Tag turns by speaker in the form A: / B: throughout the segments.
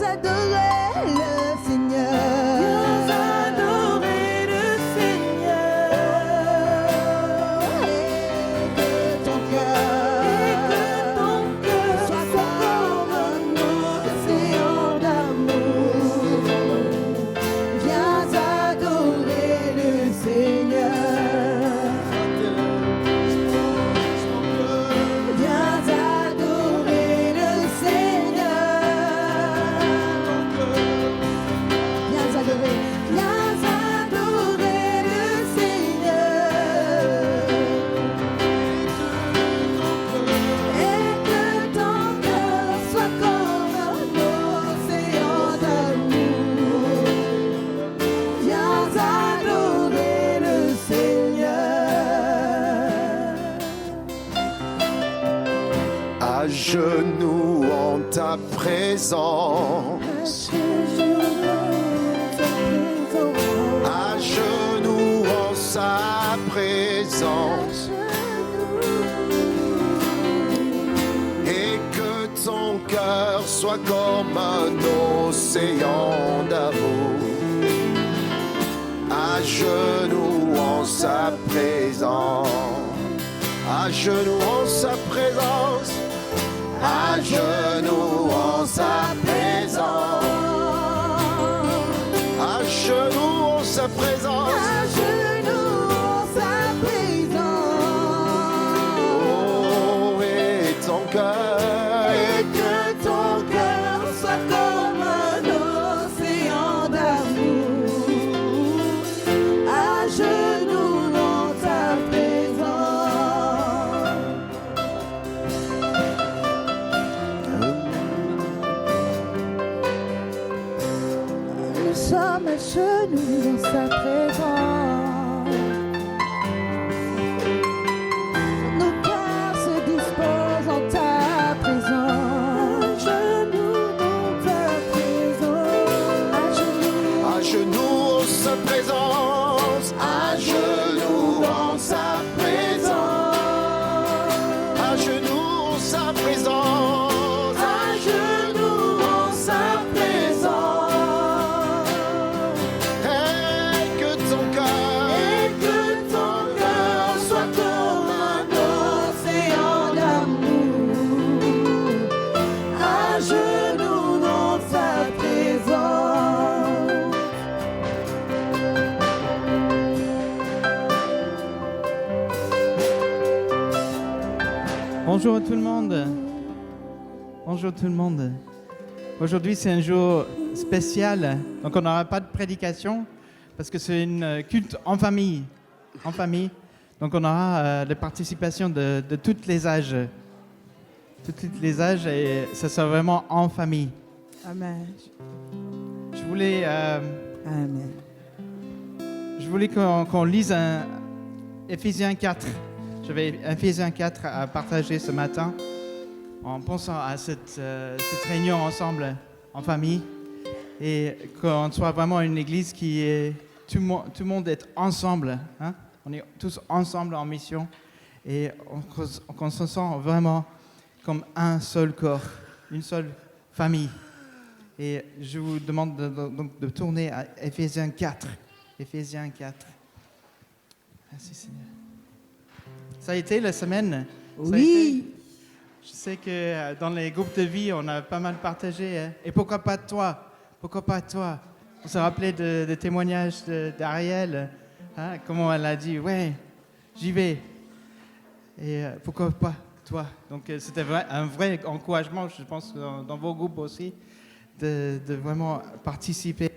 A: adorer le Seigneur.
B: Viens adorer le Seigneur.
A: Et que ton cœur soit comme un océan d'amour. Viens adorer le Seigneur. Viens adorer le Seigneur. Viens adorer le Seigneur. Et que ton cœur soit comme un océan d'amour. Viens adorer le Seigneur.
C: À genoux en ta présence, à genoux en sa présence, et que ton cœur soit comme un océan d'amour. À genoux en sa présence, à genoux en sa présence, à genoux en sa présence, à genoux en sa présence.
A: À genoux en sa présence.
C: Oh, et ton cœur,
A: Et que ton cœur soit comme un océan d'amour. À genoux dans ta présence. Nous sommes à genoux dans sa présence. Nos cœurs se disposent en ta présence. À genoux dans ta présence.
C: à genoux en sa présence, à genoux en sa présence, à genoux en sa présence,
A: À genoux en sa présence.
C: et que ton
A: Et
C: cœur,
A: que ton cœur soit comme un océan d'amour. À genoux dans sa présence.
D: Bonjour à tout le monde. Bonjour tout le monde. Aujourd'hui, c'est un jour spécial. Donc, on n'aura pas de prédication parce que c'est une culte en famille. En famille. Donc, on aura la participation de tous les âges. Tous les âges et ça sera vraiment en famille.
B: Amen.
D: Je voulais,
B: Amen.
D: qu'on lise Éphésiens 4. J'avais Éphésiens 4 à partager ce matin en pensant à cette réunion ensemble en famille et qu'on soit vraiment une église qui est tout le monde est ensemble, hein? On est tous ensemble en mission et qu'on se sent vraiment comme un seul corps, une seule famille. Et je vous demande donc de tourner à Éphésiens 4. Éphésiens 4. Merci Seigneur. Ça a été la semaine. Ça a été. Je sais que dans les groupes de vie, on a pas mal partagé. Hein. Et pourquoi pas toi? Pourquoi pas toi? On s'est rappelé des témoignages d'Ariel. Hein, comment elle a dit, ouais, j'y vais. Et pourquoi pas toi? Donc c'était un vrai encouragement, je pense, dans vos groupes aussi, de vraiment participer.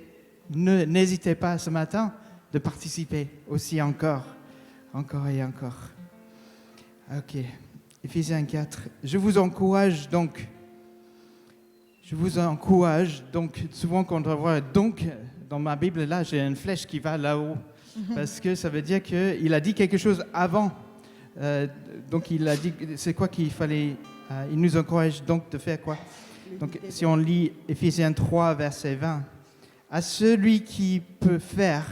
D: N'hésitez pas ce matin de participer aussi encore et encore. Ok, Éphésiens 4. Je vous encourage donc, souvent quand on doit voir donc, dans ma Bible là, j'ai une flèche qui va là-haut, parce que ça veut dire qu'il a dit quelque chose avant. Donc il a dit, c'est quoi qu'il fallait, il nous encourage donc de faire quoi? Donc si on lit Éphésiens 3, verset 20, à celui qui peut faire,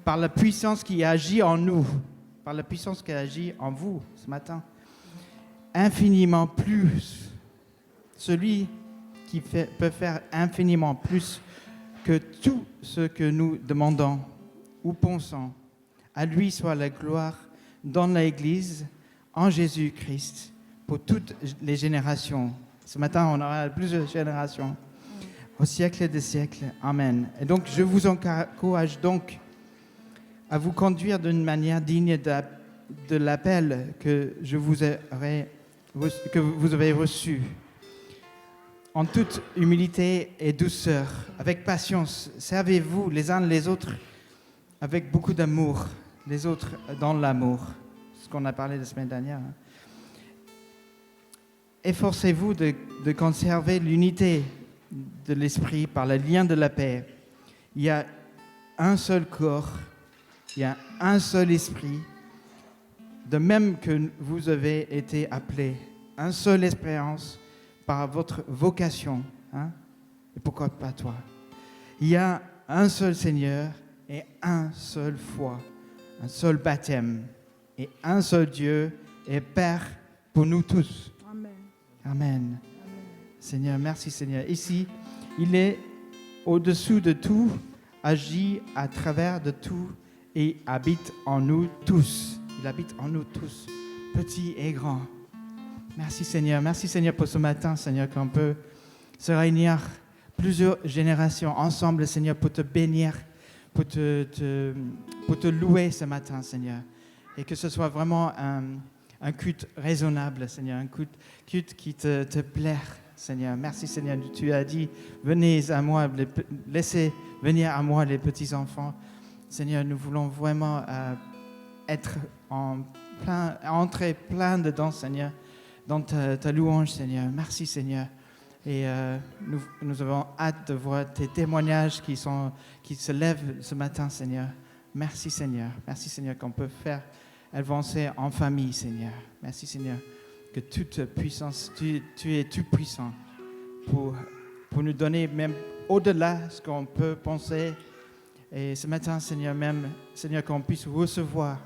D: par la puissance qui agit en nous, par la puissance qui agit en vous ce matin, infiniment plus. Celui qui peut faire infiniment plus que tout ce que nous demandons ou pensons. À lui soit la gloire dans l'Église, en Jésus-Christ, pour toutes les générations. Ce matin, on aura plusieurs générations, au siècle des siècles. Amen. Et donc, je vous encourage donc à vous conduire d'une manière digne de l'appel que vous avez reçu, en toute humilité et douceur, avec patience. Servez-vous les uns les autres avec beaucoup d'amour, les autres dans l'amour, ce qu'on a parlé la semaine dernière. Efforcez-vous de conserver l'unité de l'esprit par le lien de la paix. Il y a un seul corps, il y a un seul esprit, de même que vous avez été appelés, une seule espérance par votre vocation. Et pourquoi pas toi? Il y a un seul Seigneur et un seul foi, un seul baptême et un seul Dieu et Père pour nous tous.
B: Amen.
D: Amen. Seigneur, merci Seigneur. Ici, il est au-dessous de tout, agit à travers de tout et habite en nous tous. Il habite en nous tous, petits et grands. Merci Seigneur pour ce matin, Seigneur, qu'on peut se réunir plusieurs générations ensemble, Seigneur, pour te bénir, pour te louer ce matin, Seigneur. Et que ce soit vraiment un culte raisonnable, Seigneur, un culte qui te plaît, Seigneur. Merci Seigneur, tu as dit, venez à moi, laissez venir à moi les petits-enfants. Seigneur, nous voulons vraiment être entrer plein dedans, Seigneur, dans ta louange, Seigneur. Merci, Seigneur. Et nous avons hâte de voir tes témoignages qui se lèvent ce matin, Seigneur. Merci, Seigneur. Merci, Seigneur, qu'on peut faire avancer en famille, Seigneur. Merci, Seigneur, que toute puissance, tu es tout puissant pour nous donner même au-delà de ce qu'on peut penser. Et ce matin, Seigneur, même, Seigneur, qu'on puisse recevoir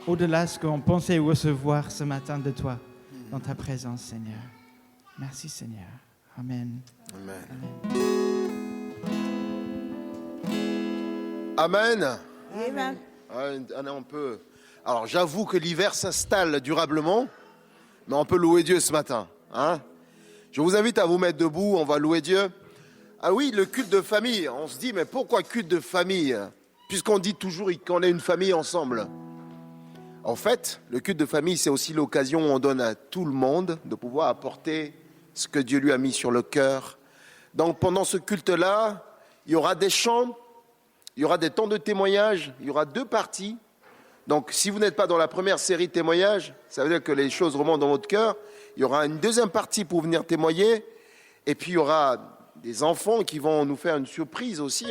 D: au-delà de ce qu'on pensait recevoir ce matin de toi, dans ta présence, Seigneur. Merci, Seigneur. Amen.
C: Amen.
B: Amen.
C: On peut... Alors, j'avoue que l'hiver s'installe durablement, mais on peut louer Dieu ce matin. Je vous invite à vous mettre debout, on va louer Dieu. Ah oui, le culte de famille. On se dit, mais pourquoi culte de famille? Puisqu'on dit toujours qu'on est une famille ensemble. En fait, le culte de famille, c'est aussi l'occasion où on donne à tout le monde de pouvoir apporter ce que Dieu lui a mis sur le cœur. Donc, pendant ce culte-là, il y aura des chants, il y aura des temps de témoignage, il y aura 2 parties. Donc, si vous n'êtes pas dans la première série de témoignages, ça veut dire que les choses remontent dans votre cœur. Il y aura une 2e partie pour venir témoigner. Et puis, il y aura des enfants qui vont nous faire une surprise aussi.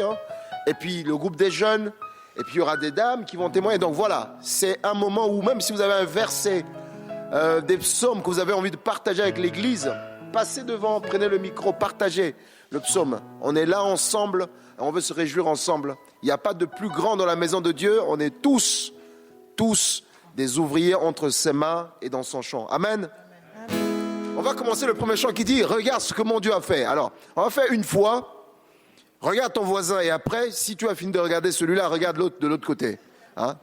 C: Et puis, le groupe des jeunes. Et puis, il y aura des dames qui vont témoigner. Donc, voilà, c'est un moment où, même si vous avez un verset, des psaumes que vous avez envie de partager avec l'Église, passez devant, prenez le micro, partagez le psaume. On est là ensemble, on veut se réjouir ensemble. Il n'y a pas de plus grand dans la maison de Dieu. On est tous des ouvriers entre ses mains et dans son champ. Amen. On va commencer le premier chant qui dit « Regarde ce que mon Dieu a fait ». Alors, on va faire une fois. Regarde ton voisin et après, si tu as fini de regarder celui-là, regarde l'autre de l'autre côté.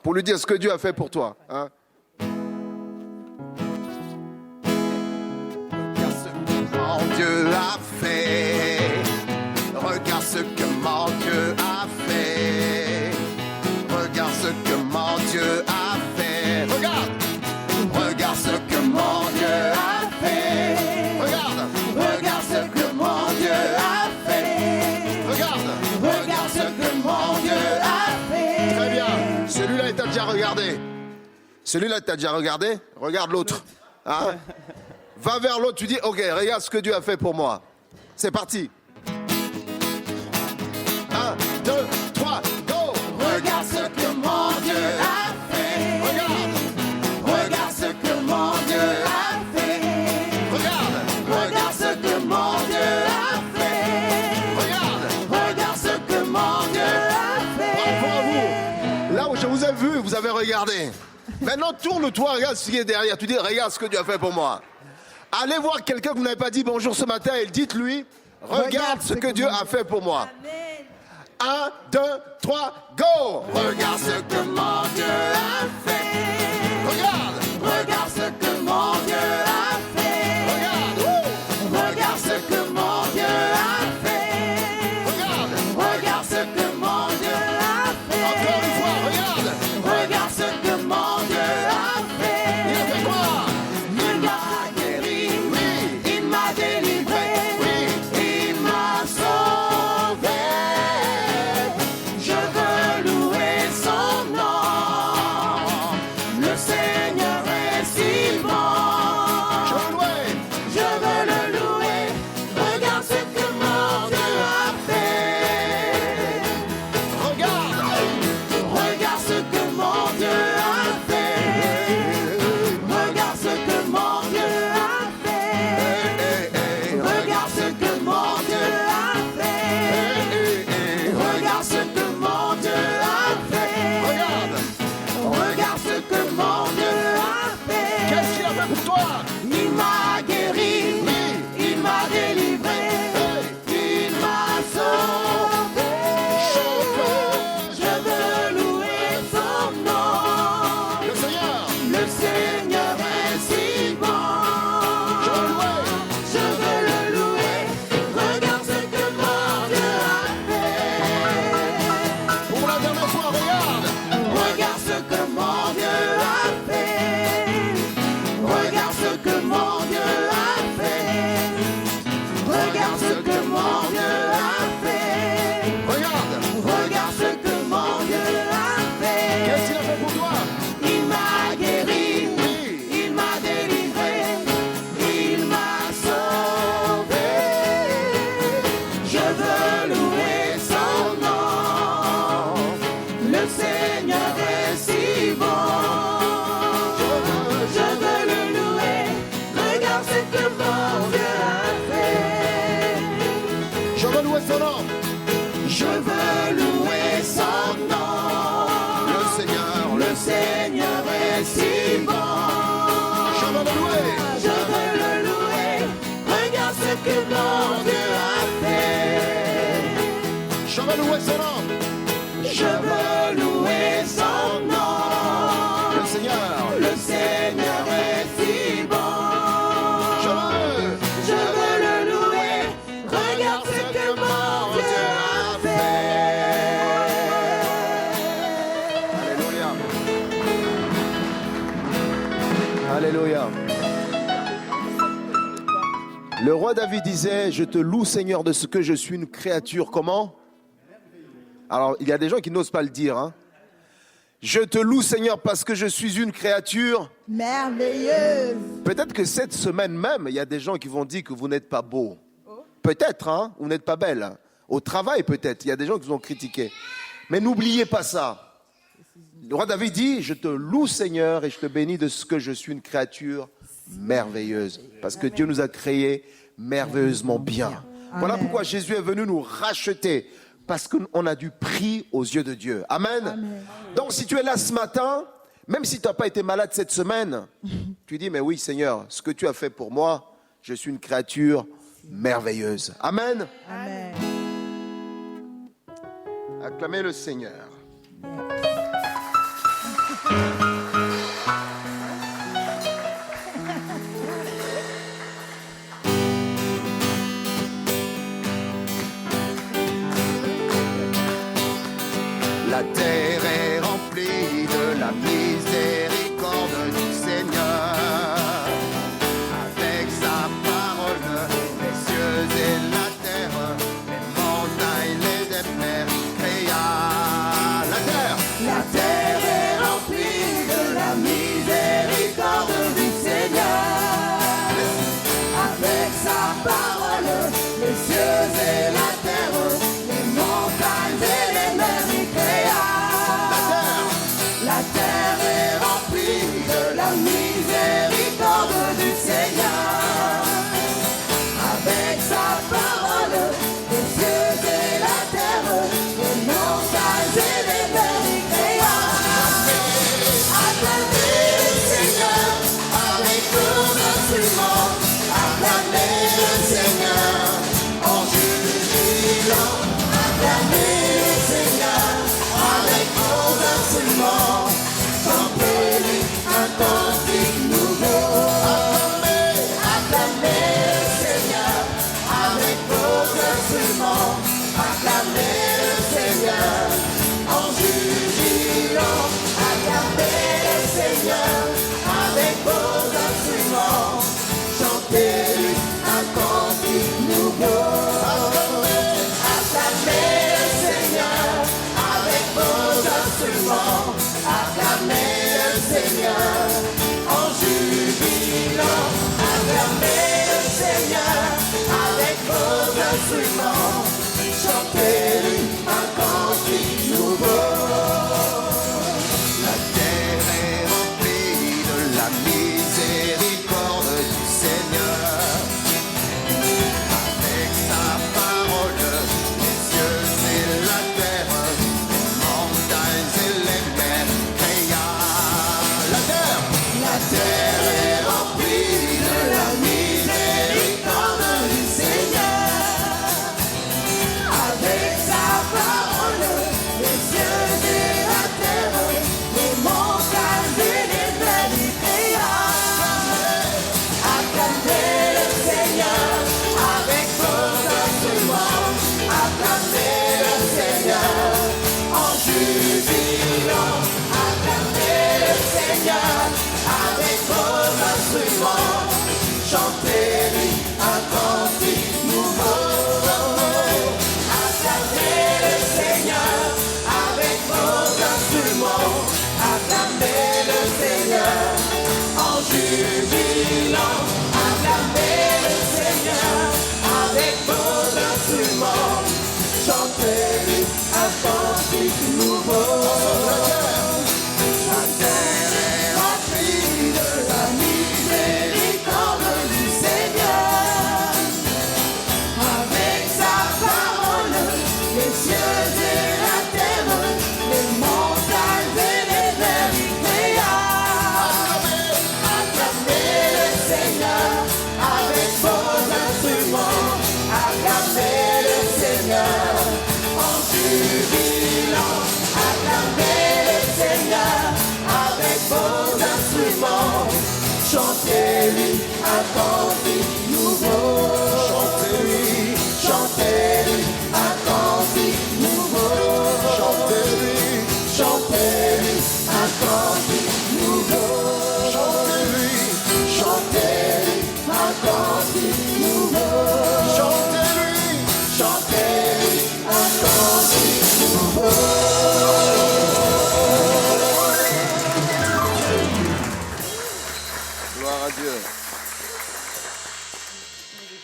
C: Pour lui dire ce que Dieu a fait pour toi.
A: Regarde ce que mon Dieu a fait. Regarde ce que mon Dieu a fait. Regarde ce que mon Dieu a fait. Regarde ce que mon Dieu a fait. Regarde ce que mon Dieu a fait. Regarde ce que mon Dieu a fait.
C: Très bien. Celui-là, il t'a déjà regardé. Celui-là, t'as déjà regardé. Regarde l'autre. Va vers l'autre, tu dis « Ok, regarde ce que Dieu a fait pour moi. » C'est parti. 1, 2, 3, go.
A: Regarde ce que mon Dieu a fait. Regarde ce que mon Dieu a fait. Regarde ce que mon Dieu a fait. Regarde ce que mon Dieu a fait.
C: Bravo à vous. Là où je vous ai vu, vous avez regardé. Maintenant, tourne-toi, regarde ce qui est derrière. Tu dis « Regarde ce que Dieu a fait pour moi. » Allez voir quelqu'un que vous n'avez pas dit bonjour ce matin et dites-lui, regarde ce que Dieu a fait pour moi. 1, 2, 3, go!
A: Regarde ce que mon Dieu a fait. Regarde ce que mon Dieu a fait. Regarde ce que mon Dieu a fait. Regarde ce que mon Dieu a fait.
C: Encore une fois, regarde!
A: Regarde ce que mon Dieu a fait.
C: Il a fait quoi?
A: Il m'a guéri,
C: Oui!
A: il m'a délivré,
C: Oui!
A: il m'a sauvé. Je veux louer son nom. Le Seigneur est si bon.
C: Je veux louer!
A: Je veux le louer. Regarde ce que mon Dieu a fait.
C: Regarde!
A: Regarde ce que mon Dieu a fait. Regarde ce que mon Dieu a fait. Regarde ce que mon Dieu a fait. Regarde ce que mon Dieu a fait. Regarde ce que mon Dieu a fait.
C: Qu'est-ce qu'il a fait pour toi?
A: Il m'a guéri, il m'a délivré, il m'a sauvé. Je veux louer son nom.
C: Le Seigneur!
A: Le Seigneur est si bon.
C: Je veux louer!
A: Je veux le louer. Regarde ce que mon Dieu a fait.
C: Pour la dernière fois, regarde!
A: Regarde ce que mon Dieu a fait. Regarde ce que mon Dieu a fait. Regarde ce que mon Dieu a fait.
C: Regarde!
A: Regarde ce que mon Dieu a fait.
C: Qu'est-ce qu'il a fait pour toi?
A: Il m'a guéri, il m'a délivré, il m'a sauvé. Je veux louer son nom. Le Seigneur est si bon. Je veux le louer. Regarde ce que mon Dieu a fait.
C: Je veux louer son nom!
A: Je veux louer son nom. Le Seigneur est si bon.
C: Je veux le louer!
A: Je veux le louer. Regarde ce que mon Dieu a fait.
C: Je veux louer son nom!
A: Je veux louer son nom.
C: Le Seigneur!
A: Le Seigneur est si bon.
C: Je veux!
A: Je veux le louer. Regarde ce que mon Dieu a fait.
C: Alléluia! Alléluia! Le roi David disait, je te loue Seigneur de ce que je suis une créature, comment? Alors, il y a des gens qui n'osent pas le dire, hein. Je te loue Seigneur parce que je suis une créature.
B: Merveilleuse.
C: Peut-être que cette semaine même, il y a des gens qui vont dire que vous n'êtes pas beau. Peut-être, hein, vous n'êtes pas belle. Au travail, peut-être, il y a des gens qui vous ont critiqué. Mais n'oubliez pas ça. Le roi David dit, je te loue Seigneur et je te bénis de ce que je suis une créature merveilleuse. Parce que Dieu nous a créés merveilleusement bien. Voilà pourquoi Jésus est venu nous racheter. Parce qu'on a du prix aux yeux de Dieu. Amen. Donc si tu es là ce matin, même si tu n'as pas été malade cette semaine, tu dis, mais oui Seigneur, ce que tu as fait pour moi, je suis une créature merveilleuse. Amen.
B: Amen.
C: Acclamez le Seigneur.
A: La terre est remplie de la miséricorde du Seigneur. Avec sa parole, les cieux et la terre, les montagnes, les mers, créa la terre est remplie de la miséricorde du Seigneur. Avec sa parole, les cieux et la terre, les montagnes et les mers, il créa. La terre est remplie de la miséricorde du Seigneur. Avec sa parole, les cieux et la terre, les montagnes et les mers, il créa. Acclamez le Seigneur avec tout instrument.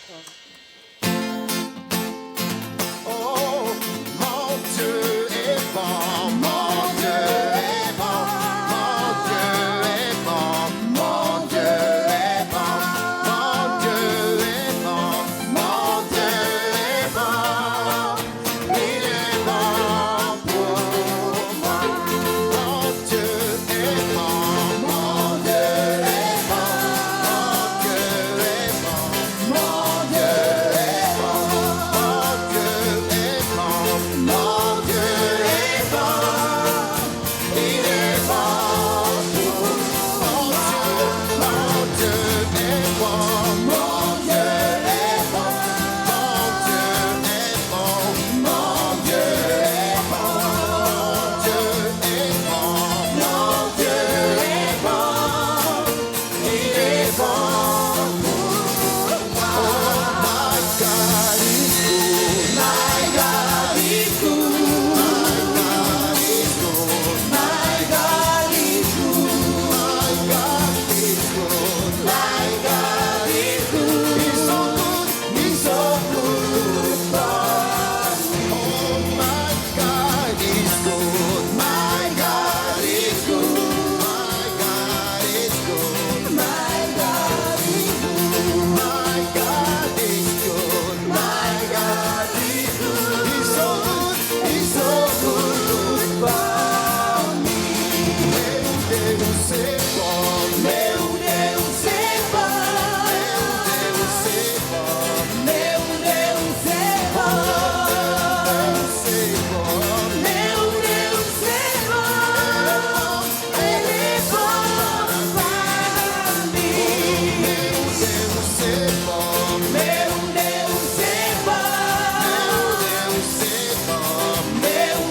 A: Oh, mon Dieu est bon, mon Dieu est bon, mon Dieu est bon, mon Dieu est bon, mon Dieu est bon, mon Dieu est bon, il est bon pour moi. Mon Dieu est bon, mon Dieu est bon, mon Dieu est bon, mon Dieu est bon, mon Dieu est bon, il est bon pour mon Dieu est bon, mon Dieu est bon, mon Dieu est bon, mon Dieu est bon, mon Dieu est bon, il est bon pour moi. My God is good, my God is good, my God is good, my God is good, my God is good, my God is good. He's so good, he's so good for me. Oh, my God is good, my God is good, my God is good, my God is good, my God is good, my God is good. He's so good, he's so good for me. Meu Deus é bom, meu Deus é bom, meu Deus é bom, meu Deus é bom, ele é bom para mim. Meu Deus é bom, meu Deus é bom, meu Deus é bom, meu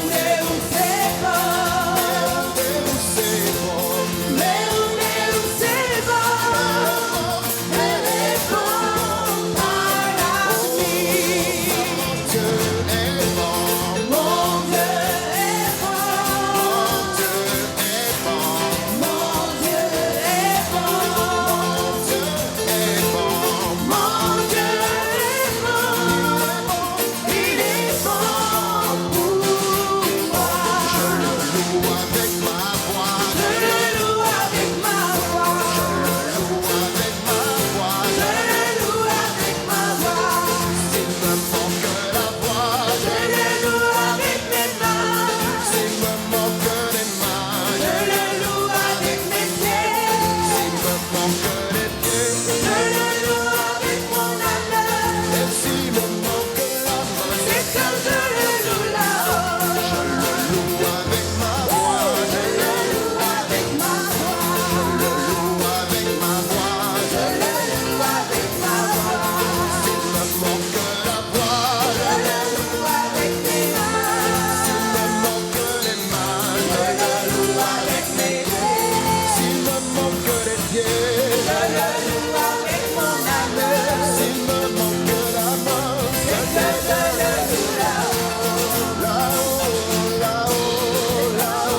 A: Deus é bom, meu Deus é bom, ele é bom para mim. Mon Dieu est bon, mon Dieu est bon, mon Dieu est bon, mon Dieu est bon, mon Dieu est bon, il est bon pour moi. Je le loue avec ma voix, je le loue avec ma voix, je le loue avec ma voix, je le loue avec ma voix. S'il me manque la voix, je le loue avec mes mains. S'il me manque les mains, je le loue avec mes pieds. S'il me manque les pieds, je le loue avec mon âme. Et s'il me manque la main, c'est que je le loue là-haut. Je le loue avec ma voix, je le loue avec ma voix, je le loue avec ma voix, je le loue avec ma voix. S'il me manque la voix, je le loue avec mes mains. S'il me manque les mains, je le loue avec mes pieds. S'il me manque les pieds, je le loue avec mon âme. S'il me manque la main, c'est que je le loue là-haut, là-haut, là-haut, là-haut,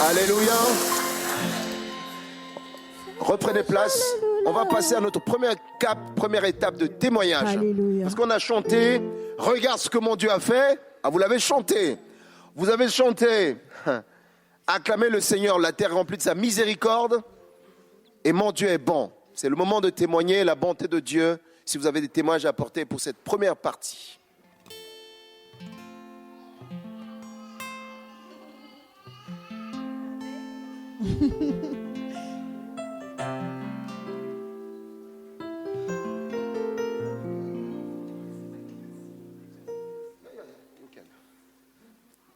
C: Alléluia. prenez place. On va passer à notre première étape de témoignage.
B: Alléluia.
C: Parce qu'on a chanté, regarde ce que mon Dieu a fait. Ah, vous l'avez chanté. Vous avez chanté, acclamez le Seigneur, la terre est remplie de sa miséricorde. Et mon Dieu est bon. C'est le moment de témoigner la bonté de Dieu. Si vous avez des témoignages à apporter pour cette première partie.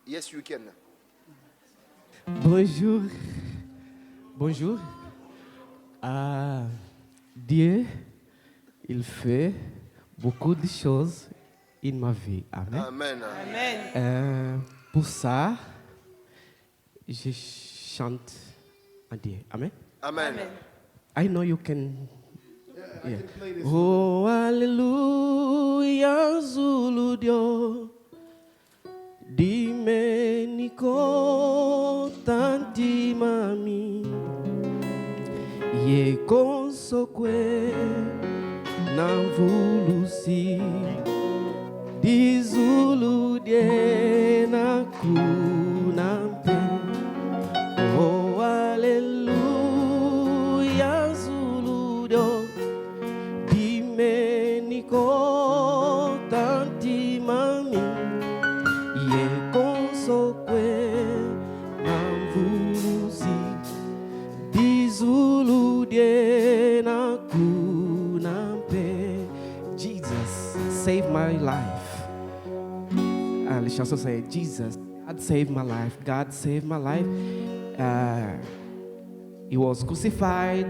C: Yes, you can.
E: Bonjour. Bonjour. Dieu, il fait beaucoup de choses in ma vie. Amen.
C: Amen.
E: Pour ça, je chante à Dieu. Amen.
C: Amen.
E: I know you can. Yeah. Oh, hallelujah, Zulu Dio. Dimenico tanti mami. Ye consegue nan volusi. Di Zulu die na kunampe. Oh, hallelujah, Zulu Dio. Dimenico tanti mami. Ye consegue nan volusi. Di Zulu die na kunampe. Jesus saved my life. Les chansons say, Jesus, God saved my life. God saved my life. He was crucified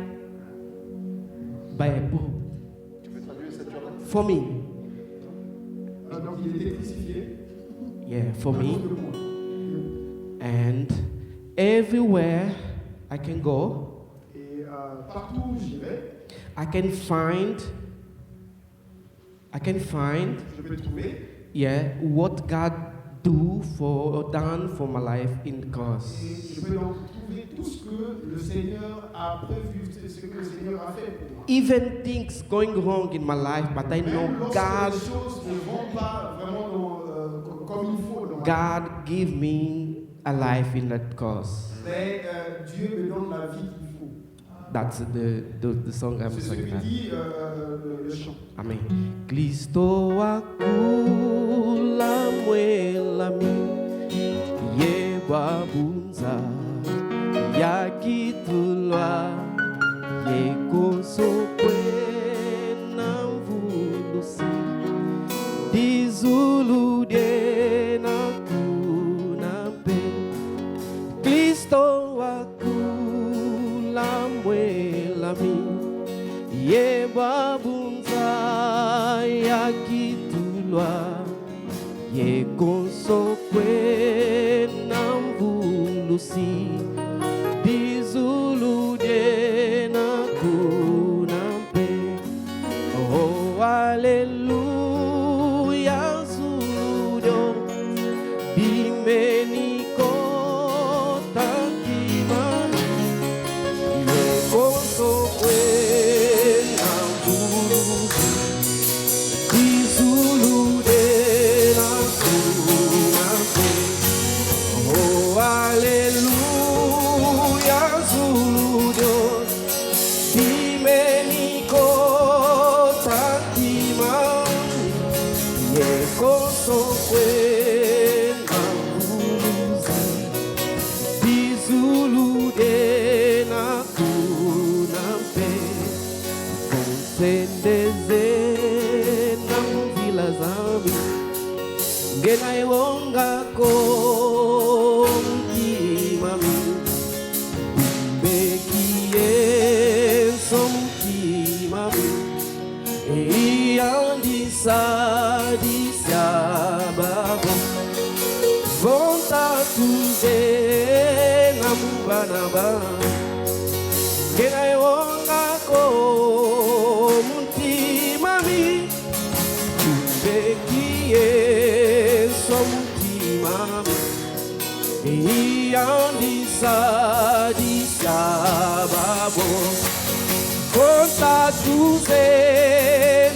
E: by a bull for me.
F: Donc il était crucifié.
E: Yeah, for me. And everywhere I can go,
F: Et partout où j'irai,
E: I can find,
F: je peux trouver
E: yeah, what God done for my life in the cross.
F: et je peux donc trouver tout ce que le Seigneur a prévu, ce que le Seigneur a fait pour moi.
E: Even things going wrong in my life, but I
F: Même
E: know
F: lorsque
E: God,
F: les choses ne vont pas vraiment comme il faut dans ma vie,
E: God gave me a life in that cross.
F: mais Dieu me donne la vie qu'il faut.
E: That's the song I'm
F: C'est ce que
E: singing.
F: dit le chant.
E: Amen. Kristo wakula mwelami ye babunza yakitulwa ye konsokwe na mvulusi dizulu de na kunampe Kristo wakula mwelami ye babunza yakitulwa ye konsokwe na mvulusi dizulu de na kunampe. Oh, hallelujah, Zulu dimeniko takima ye konsokwe na mvulusi dizulu de na kunampe. Oh, hallelujah, Zulu dimeniko takima ye konsokwe na mvulusi dizulu de na kunampe. Konsendeze na mvila zami ngena iwongako mtimami umbekie somtimami eiyandisa babo vontatuze na mubanaba ngena iwongako mtimami umbekie somtimami eiyandisa babo tuze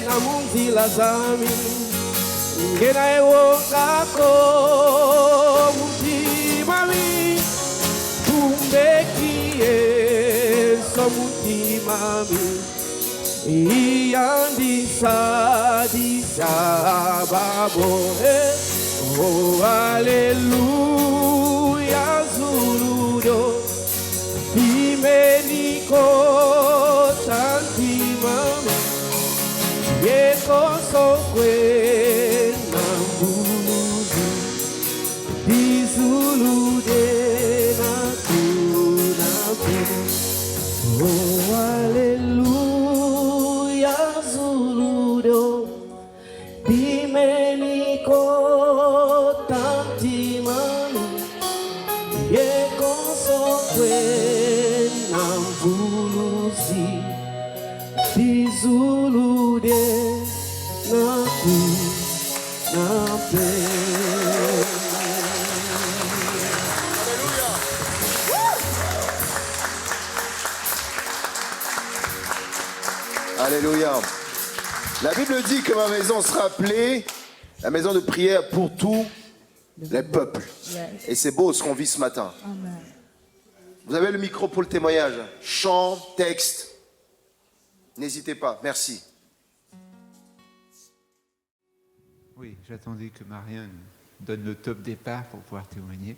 E: na mundi la zami ngena ewo kako mundi mami kumbekie so mundi mami iyandisa disa babo oh hallelujah zuludo imeniko tanti mama yeko sokwe na mbuluzi izulude na kunaku oh hallelujah zuludo imeniko tanti mama yeko sokwe na mbuluzi izulude na kunaku.
C: Alléluia. La Bible dit que ma maison sera appelée la maison de prière pour tous les peuples.
B: Yes.
C: Et c'est beau ce qu'on vit ce matin.
B: Amen.
C: Vous avez le micro pour le témoignage. Chant, texte. N'hésitez pas. Merci.
G: Oui, j'attendais que Marianne donne le top départ pour pouvoir témoigner.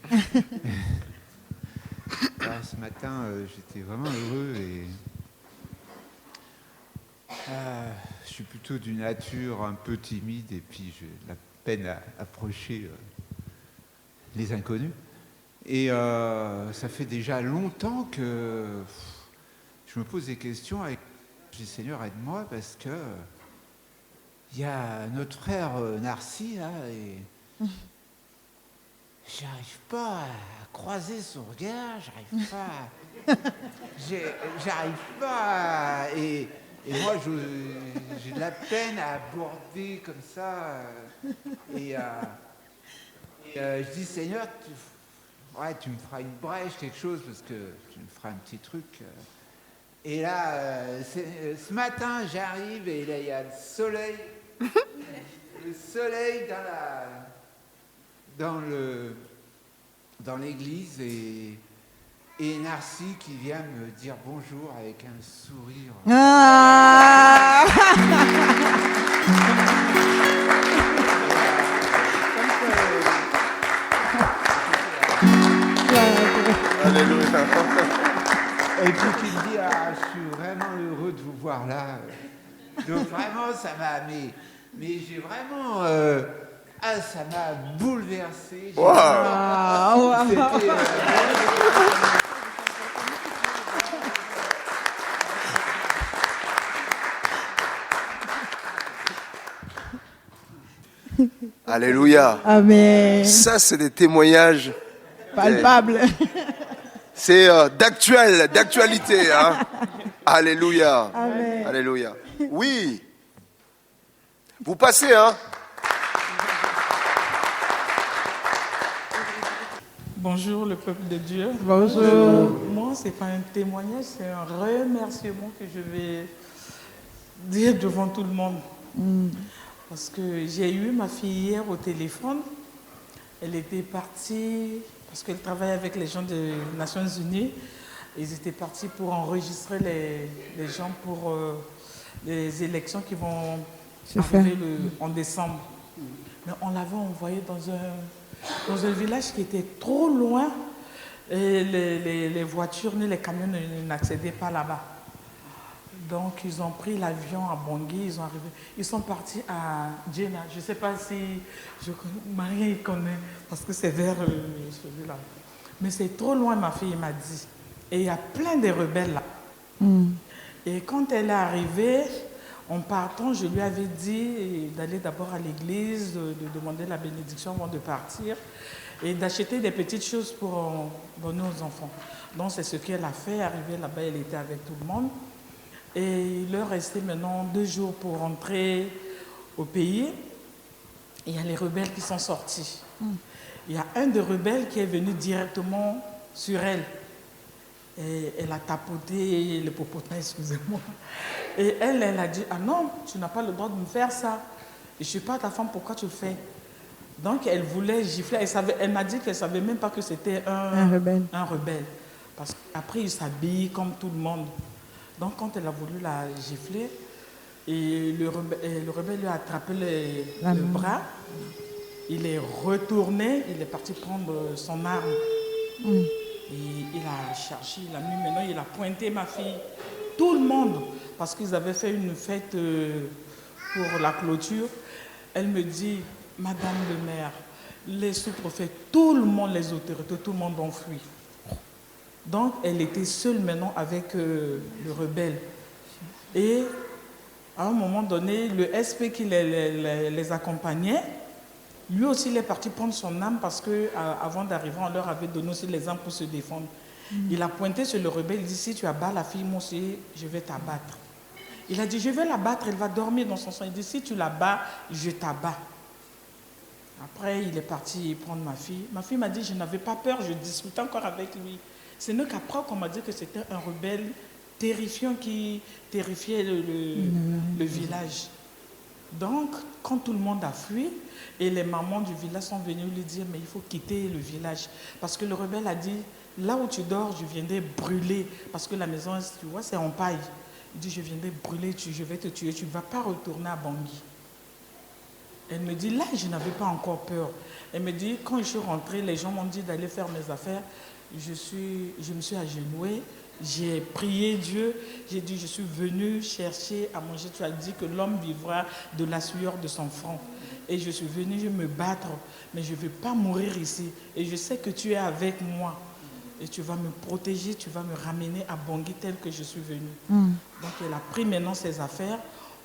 G: Ce matin, j'étais vraiment heureux et je suis plutôt d'une nature un peu timide et puis j'ai la peine à approcher les inconnus. Et ça fait déjà longtemps que je me pose des questions avec je dis Seigneur, aide-moi parce que il y a notre frère Narcy là et j'arrive pas à croiser son regard, j'arrive pas et moi j'ai de la peine à aborder comme ça et je dis Seigneur, tu me feras une brèche, quelque chose parce que tu me feras un petit truc. Et là, ce matin, j'arrive et là, il y a le soleil. Le soleil dans l'église et Narcy qui vient me dire bonjour avec un sourire.
B: Ah!
C: Alléluia.
G: Et puis qui me dit je suis vraiment heureux de vous voir là. Donc vraiment, ça m'a... Mais j'ai vraiment... ça m'a bouleversé.
C: Wow.
G: C'était,
C: Alléluia.
B: Amen.
C: Ça, c'est des témoignages.
B: Palpable.
C: C'est d'actualité. Hein? Alléluia.
B: Amen.
C: Alléluia. Oui. Vous passez, hein?
H: Bonjour le peuple de Dieu.
B: Bonjour.
H: Moi, ce n'est pas un témoignage, c'est un remerciement que je vais dire devant tout le monde. Parce que j'ai eu ma fille hier au téléphone. Elle était partie, parce qu'elle travaille avec les gens des Nations Unies. Ils étaient partis pour enregistrer les gens pour les élections qui vont arriver en décembre. Mais on l'avait envoyé dans un village qui était trop loin et les voitures ni les camions n'accédaient pas là-bas. Donc ils ont pris l'avion à Bangui, ils sont partis à Djena. Je ne sais pas si Marie connaît parce que c'est vers celui-là. Mais c'est trop loin, ma fille m'a dit. Et il y a plein de rebelles là. Et quand elle est arrivée, en partant, je lui avais dit d'aller d'abord à l'église, de demander la bénédiction avant de partir et d'acheter des petites choses pour donner aux enfants. Donc c'est ce qu'elle a fait. Arrivée là-bas, elle était avec tout le monde. Et il leur restait maintenant 2 jours pour rentrer au pays. Il y a les rebelles qui sont sortis. Il y a un des rebelles qui est venu directement sur elle. Et elle a tapoté le popotin, excusez-moi. Et elle a dit, ah non, tu n'as pas le droit de me faire ça. Je ne suis pas ta femme, pourquoi tu le fais? Donc elle voulait gifler. Elle m'a dit qu'elle ne savait même pas que c'était un rebelle. Parce qu'après, il s'habille comme tout le monde. Donc quand elle a voulu la gifler, et le rebelle lui a attrapé le bras, il est retourné, il est parti prendre son arme. Et il a cherché, il a mis maintenant, il a pointé ma fille. Tout le monde, parce qu'ils avaient fait une fête pour la clôture. Elle me dit, Madame le maire, les sous-préfets, tout le monde, les autorités, tout le monde ont fui. Donc elle était seule maintenant avec le rebelle. Et à un moment donné, le SP qui les accompagnait, lui aussi, il est parti prendre son arme parce qu'avant d'arriver, on leur avait donné aussi les armes pour se défendre. Il a pointé sur le rebelle, il dit, si tu abats la fille, moi aussi, je vais t'abattre. Il a dit, je vais la battre, elle va dormir dans son sang. Il dit, si tu la bats, je t'abats. Après, il est parti prendre ma fille. Ma fille m'a dit, je n'avais pas peur, je discutais encore avec lui. Ce n'est qu'après qu'on m'a dit que c'était un rebelle terrifiant qui terrifiait le village. Donc, quand tout le monde a fui, et les mamans du village sont venues lui dire, mais il faut quitter le village. Parce que le rebelle a dit, là où tu dors, je viendrai brûler. Parce que la maison, tu vois, c'est en paille. Il dit, je viendrai brûler, je vais te tuer, tu ne vas pas retourner à Bangui. Elle me dit, là, je n'avais pas encore peur. Elle me dit, quand je suis rentrée, les gens m'ont dit d'aller faire mes affaires. Je me suis agenouillée, j'ai prié Dieu, j'ai dit, je suis venue chercher à manger. Tu as dit que l'homme vivra de la sueur de son front. Et je suis venue me battre, mais je ne vais pas mourir ici. Et je sais que tu es avec moi. Et tu vas me protéger, tu vas me ramener à Bangui tel que je suis venue. Donc elle a pris maintenant ses affaires,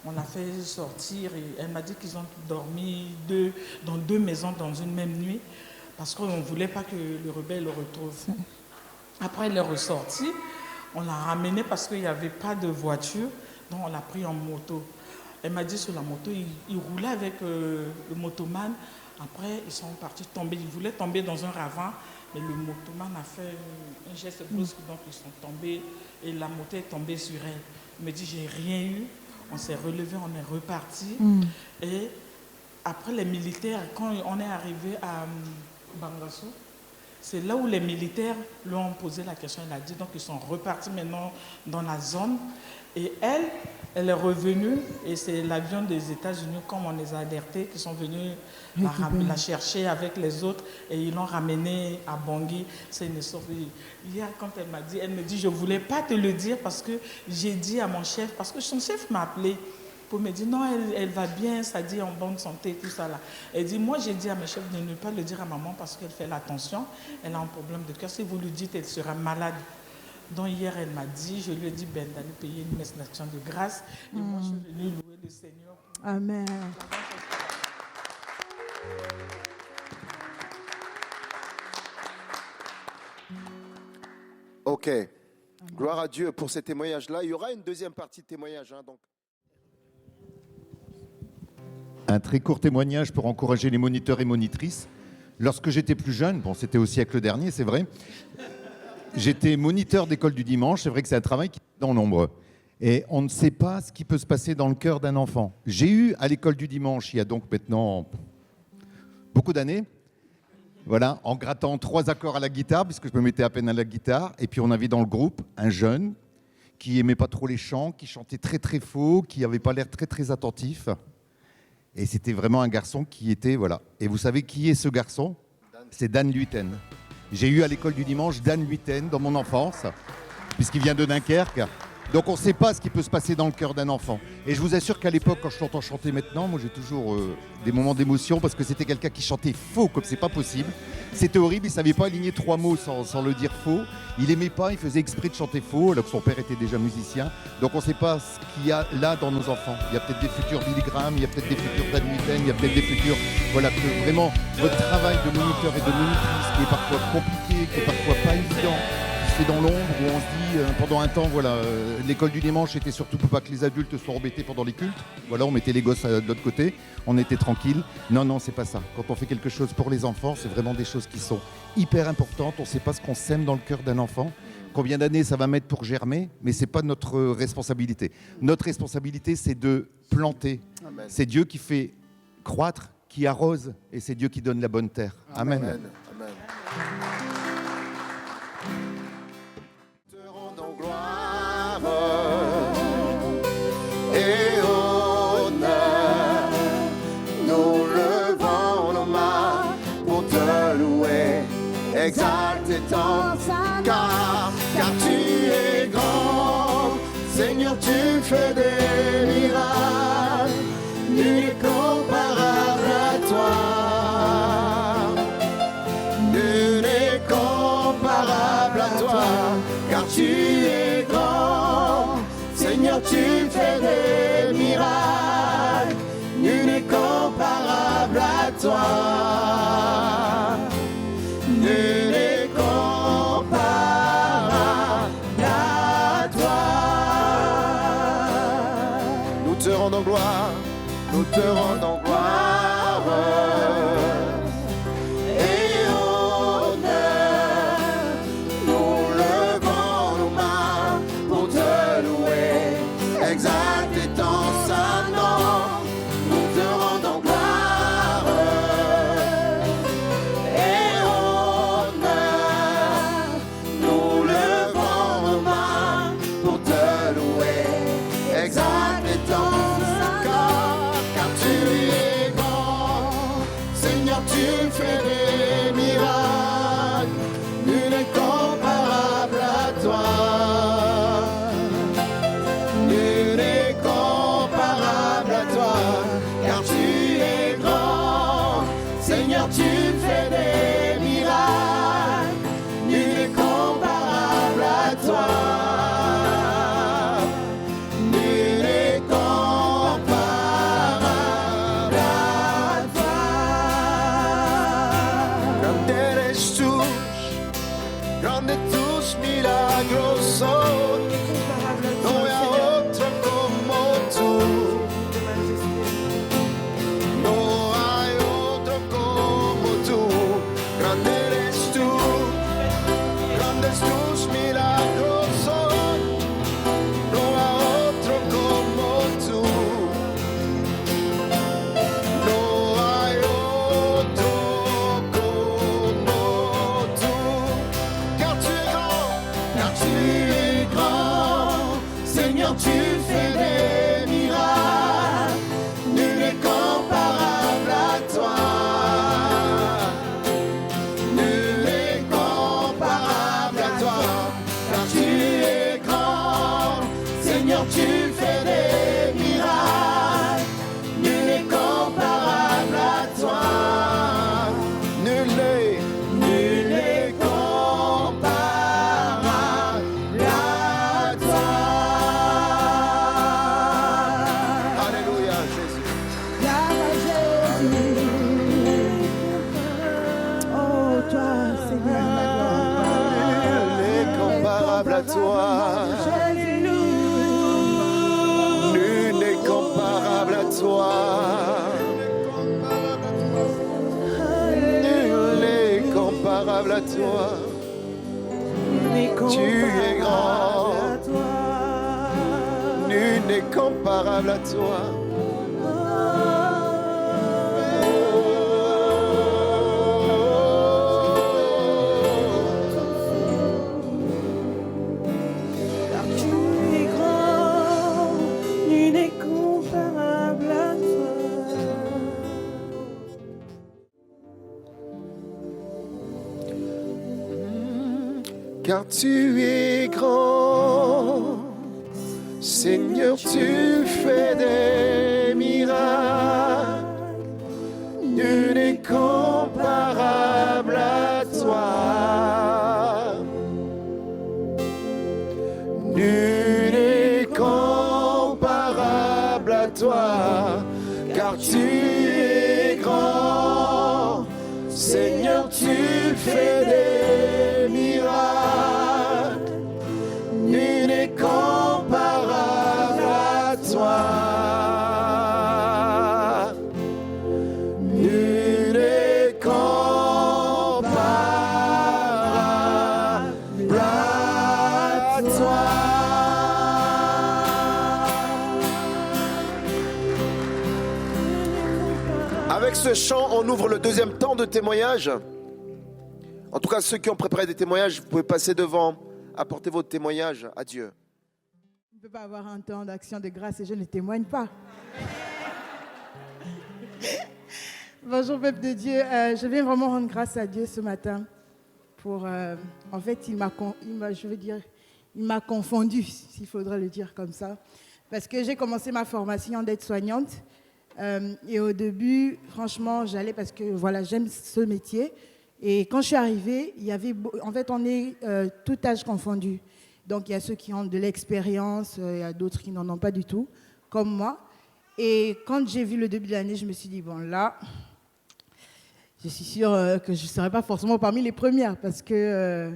H: on l'a fait sortir. Et elle m'a dit qu'ils ont dormi dans deux maisons dans une même nuit. Parce qu'on ne voulait pas que le rebelle le retrouve. Après, elle est ressortie. On l'a ramené parce qu'il n'y avait pas de voiture. Donc, on l'a pris en moto. Elle m'a dit sur la moto, il roulait avec le motoman. Après, ils sont partis tomber. Ils voulaient tomber dans un ravin. Mais le motoman a fait un geste brusque. Donc, ils sont tombés. Et la moto est tombée sur elle. Elle me dit, j'ai rien eu. On s'est relevé, on est reparti. Et après, les militaires, quand on est arrivé à Bangassou, c'est là où les militaires lui ont posé la question. Elle a dit, donc ils sont repartis maintenant dans la zone. Et elle est revenue, et c'est l'avion des États-Unis, comme on les a alertés, qui sont venus la chercher avec les autres, et ils l'ont ramenée à Bangui. C'est une sorte. Hier, quand elle me dit, je ne voulais pas te le dire parce que j'ai dit à mon chef, parce que son chef m'a appelé pour me dire, non, elle va bien, ça dit en bonne santé, tout ça là. Elle dit, moi j'ai dit à mes chefs de ne pas le dire à maman parce qu'elle fait l'attention, elle a un problème de cœur. Si vous lui dites, elle sera malade. Donc hier, elle m'a dit, je lui ai dit, d'aller payer une messe d'action de grâce. Et moi, je suis venue louer le Seigneur.
B: Amen.
C: Ok. Gloire à Dieu pour ces témoignages-là. Il y aura une deuxième partie de témoignage. Donc.
I: Un très court témoignage pour encourager les moniteurs et monitrices. Lorsque j'étais plus jeune, bon, c'était au siècle dernier, c'est vrai, j'étais moniteur d'école du dimanche. C'est vrai que c'est un travail qui est dans l'ombre. Et on ne sait pas ce qui peut se passer dans le cœur d'un enfant. J'ai eu à l'école du dimanche, il y a donc maintenant beaucoup d'années, voilà, en grattant 3 accords à la guitare, puisque je me mettais à peine à la guitare. Et puis on avait dans le groupe un jeune qui aimait pas trop les chants, qui chantait très très faux, qui n'avait pas l'air très très attentif. Et c'était vraiment un garçon qui était, voilà. Et vous savez qui est ce garçon? C'est Dan Luyten. J'ai eu à l'école du dimanche Dan Luyten dans mon enfance, puisqu'il vient de Dunkerque. Donc on ne sait pas ce qui peut se passer dans le cœur d'un enfant. Et je vous assure qu'à l'époque, quand je l'entends chanter maintenant, moi j'ai toujours des moments d'émotion parce que c'était quelqu'un qui chantait faux comme c'est pas possible. C'était horrible, il ne savait pas aligner 3 mots sans le dire faux. Il n'aimait pas, il faisait exprès de chanter faux alors que son père était déjà musicien. Donc on ne sait pas ce qu'il y a là dans nos enfants. Il y a peut-être des futurs Billy Graham, il y a peut-être des futurs Dan Luyten, il y a peut-être des futurs... Voilà, que vraiment votre travail de moniteur et de monitrice qui est parfois compliqué, qui est parfois pas évident, c'est dans l'ombre où on se dit pendant un temps, voilà, l'école du dimanche était surtout pour pas que les adultes soient embêtés pendant les cultes. Voilà, on mettait les gosses de l'autre côté, on était tranquille. Non, c'est pas ça. Quand on fait quelque chose pour les enfants, c'est vraiment des choses qui sont hyper importantes. On ne sait pas ce qu'on sème dans le cœur d'un enfant. combien d'années ça va mettre pour germer, mais ce n'est pas notre responsabilité. Notre responsabilité, c'est de planter.
C: Amen.
I: C'est Dieu qui fait croître, qui arrose, et c'est Dieu qui donne la bonne terre. Amen.
C: Amen. Amen. Te rendons gloire et honneur. Nous levons nos mains pour te louer, exalter ton car tu es grand. Seigneur, tu fais des miracles, nul n'est comparable à toi. Nul n'est comparable à toi, car tu es grand. Seigneur, tu fais des miracles, nul n'est comparable à toi. Nul n'est comparable à toi. Nous te rendons gloire, nous te rendons gloire et honneur. Nous levons nos mains pour te louer, exalter ton saint nom. Nous te rendons gloire et honneur. Nous levons nos mains pour te louer, exalter ton saint corps, car tu es grand. Seigneur, tu fais des miracles, nul n'est comparable à toi. Nul n'est comparable à toi, car tu es grand. Seigneur, tu fais des miracles, nul n'est comparable à toi. Nul n'est comparable à toi. Grande eres tú, grande tus milagrosos. No hay otro como tú. No hay otro como tú. Grande eres tú, grandes tus milagros son. No hay otro como tú. No hay otro como tú. Car tu es grand, car tu es grand. Seigneur, tu fais des miracles, nul n'est comparable à toi. Nul n'est comparable à toi, car tu es grand. Seigneur, tu fais des miracles, nul n'est comparable à toi. Nul n'est comparable à toi. Alléluia, Jésus.
B: Oh, toi, Seigneur, la
C: Nul n'est comparable à toi. Nul n'est comparable à toi. Nul n'est comparable à toi. Tu es grand. Nul n'est comparable à toi.
B: car tu es grand, nul n'est comparable à toi.
C: Car tu es grand, Seigneur, tu fais des miracles, nul n'est comparable à toi. Nul n'est comparable à toi, car tu es grand, Seigneur, tu fais des miracles, nul n'est comparable à toi. Nul n'est comparable à Avec ce chant, on ouvre le deuxième temps de témoignage. En tout cas, ceux qui ont préparé des témoignages, vous pouvez passer devant, apporter votre témoignage à Dieu.
B: On ne peut pas avoir un temps d'action de grâce et je ne témoigne pas. Bonjour peuple de Dieu, je viens vraiment rendre grâce à Dieu ce matin pour, en fait, il m'a confondu, s'il faudrait le dire comme ça, parce que j'ai commencé ma formation d'aide-soignante et au début, franchement, j'allais parce que voilà, j'aime ce métier et quand je suis arrivée, il y avait, en fait, on est tout âge confondu, donc il y a ceux qui ont de l'expérience, il y a d'autres qui n'en ont pas du tout, comme moi, et quand j'ai vu le début de l'année, je me suis dit, bon là, je suis sûre que je ne serai pas forcément parmi les premières parce que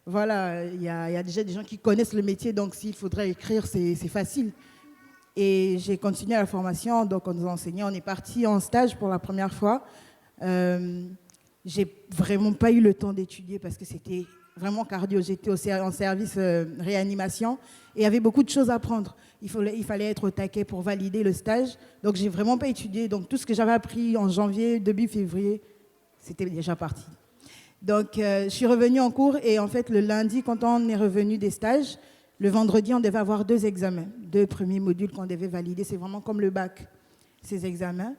B: voilà, il y a déjà des gens qui connaissent le métier, donc s'il faudrait écrire, c'est facile. Et j'ai continué la formation, donc on nous a enseigné, on est parti en stage pour la première fois. J'ai vraiment pas eu le temps d'étudier parce que c'était vraiment cardio. J'étais en service réanimation et il y avait beaucoup de choses à apprendre. Il fallait être au taquet pour valider le stage, donc j'ai vraiment pas étudié. Donc tout ce que j'avais appris en janvier, début février, c'était déjà parti. Donc, je suis revenue en cours et en fait, le lundi, quand on est revenu des stages, le vendredi, on devait avoir 2 examens, 2 premiers modules qu'on devait valider. C'est vraiment comme le bac, ces examens.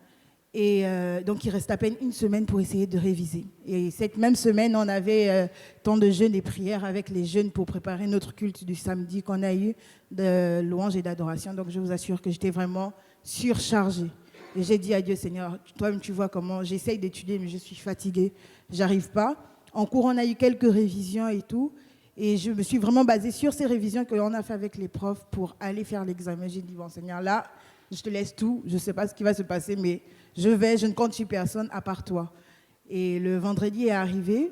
B: Et donc, il reste à peine une semaine pour essayer de réviser. Et cette même semaine, on avait temps de jeûne et prières avec les jeunes pour préparer notre culte du samedi qu'on a eu de louange et d'adoration. Donc, je vous assure que j'étais vraiment surchargée. Et j'ai dit à Dieu, Seigneur, toi-même tu vois comment j'essaye d'étudier, mais je suis fatiguée, j'arrive pas. En cours, on a eu quelques révisions et tout. Et je me suis vraiment basée sur ces révisions qu'on a fait avec les profs pour aller faire l'examen. J'ai dit, bon Seigneur, là, je te laisse tout. Je ne sais pas ce qui va se passer, mais je ne compte sur personne à part toi. Et le vendredi est arrivé.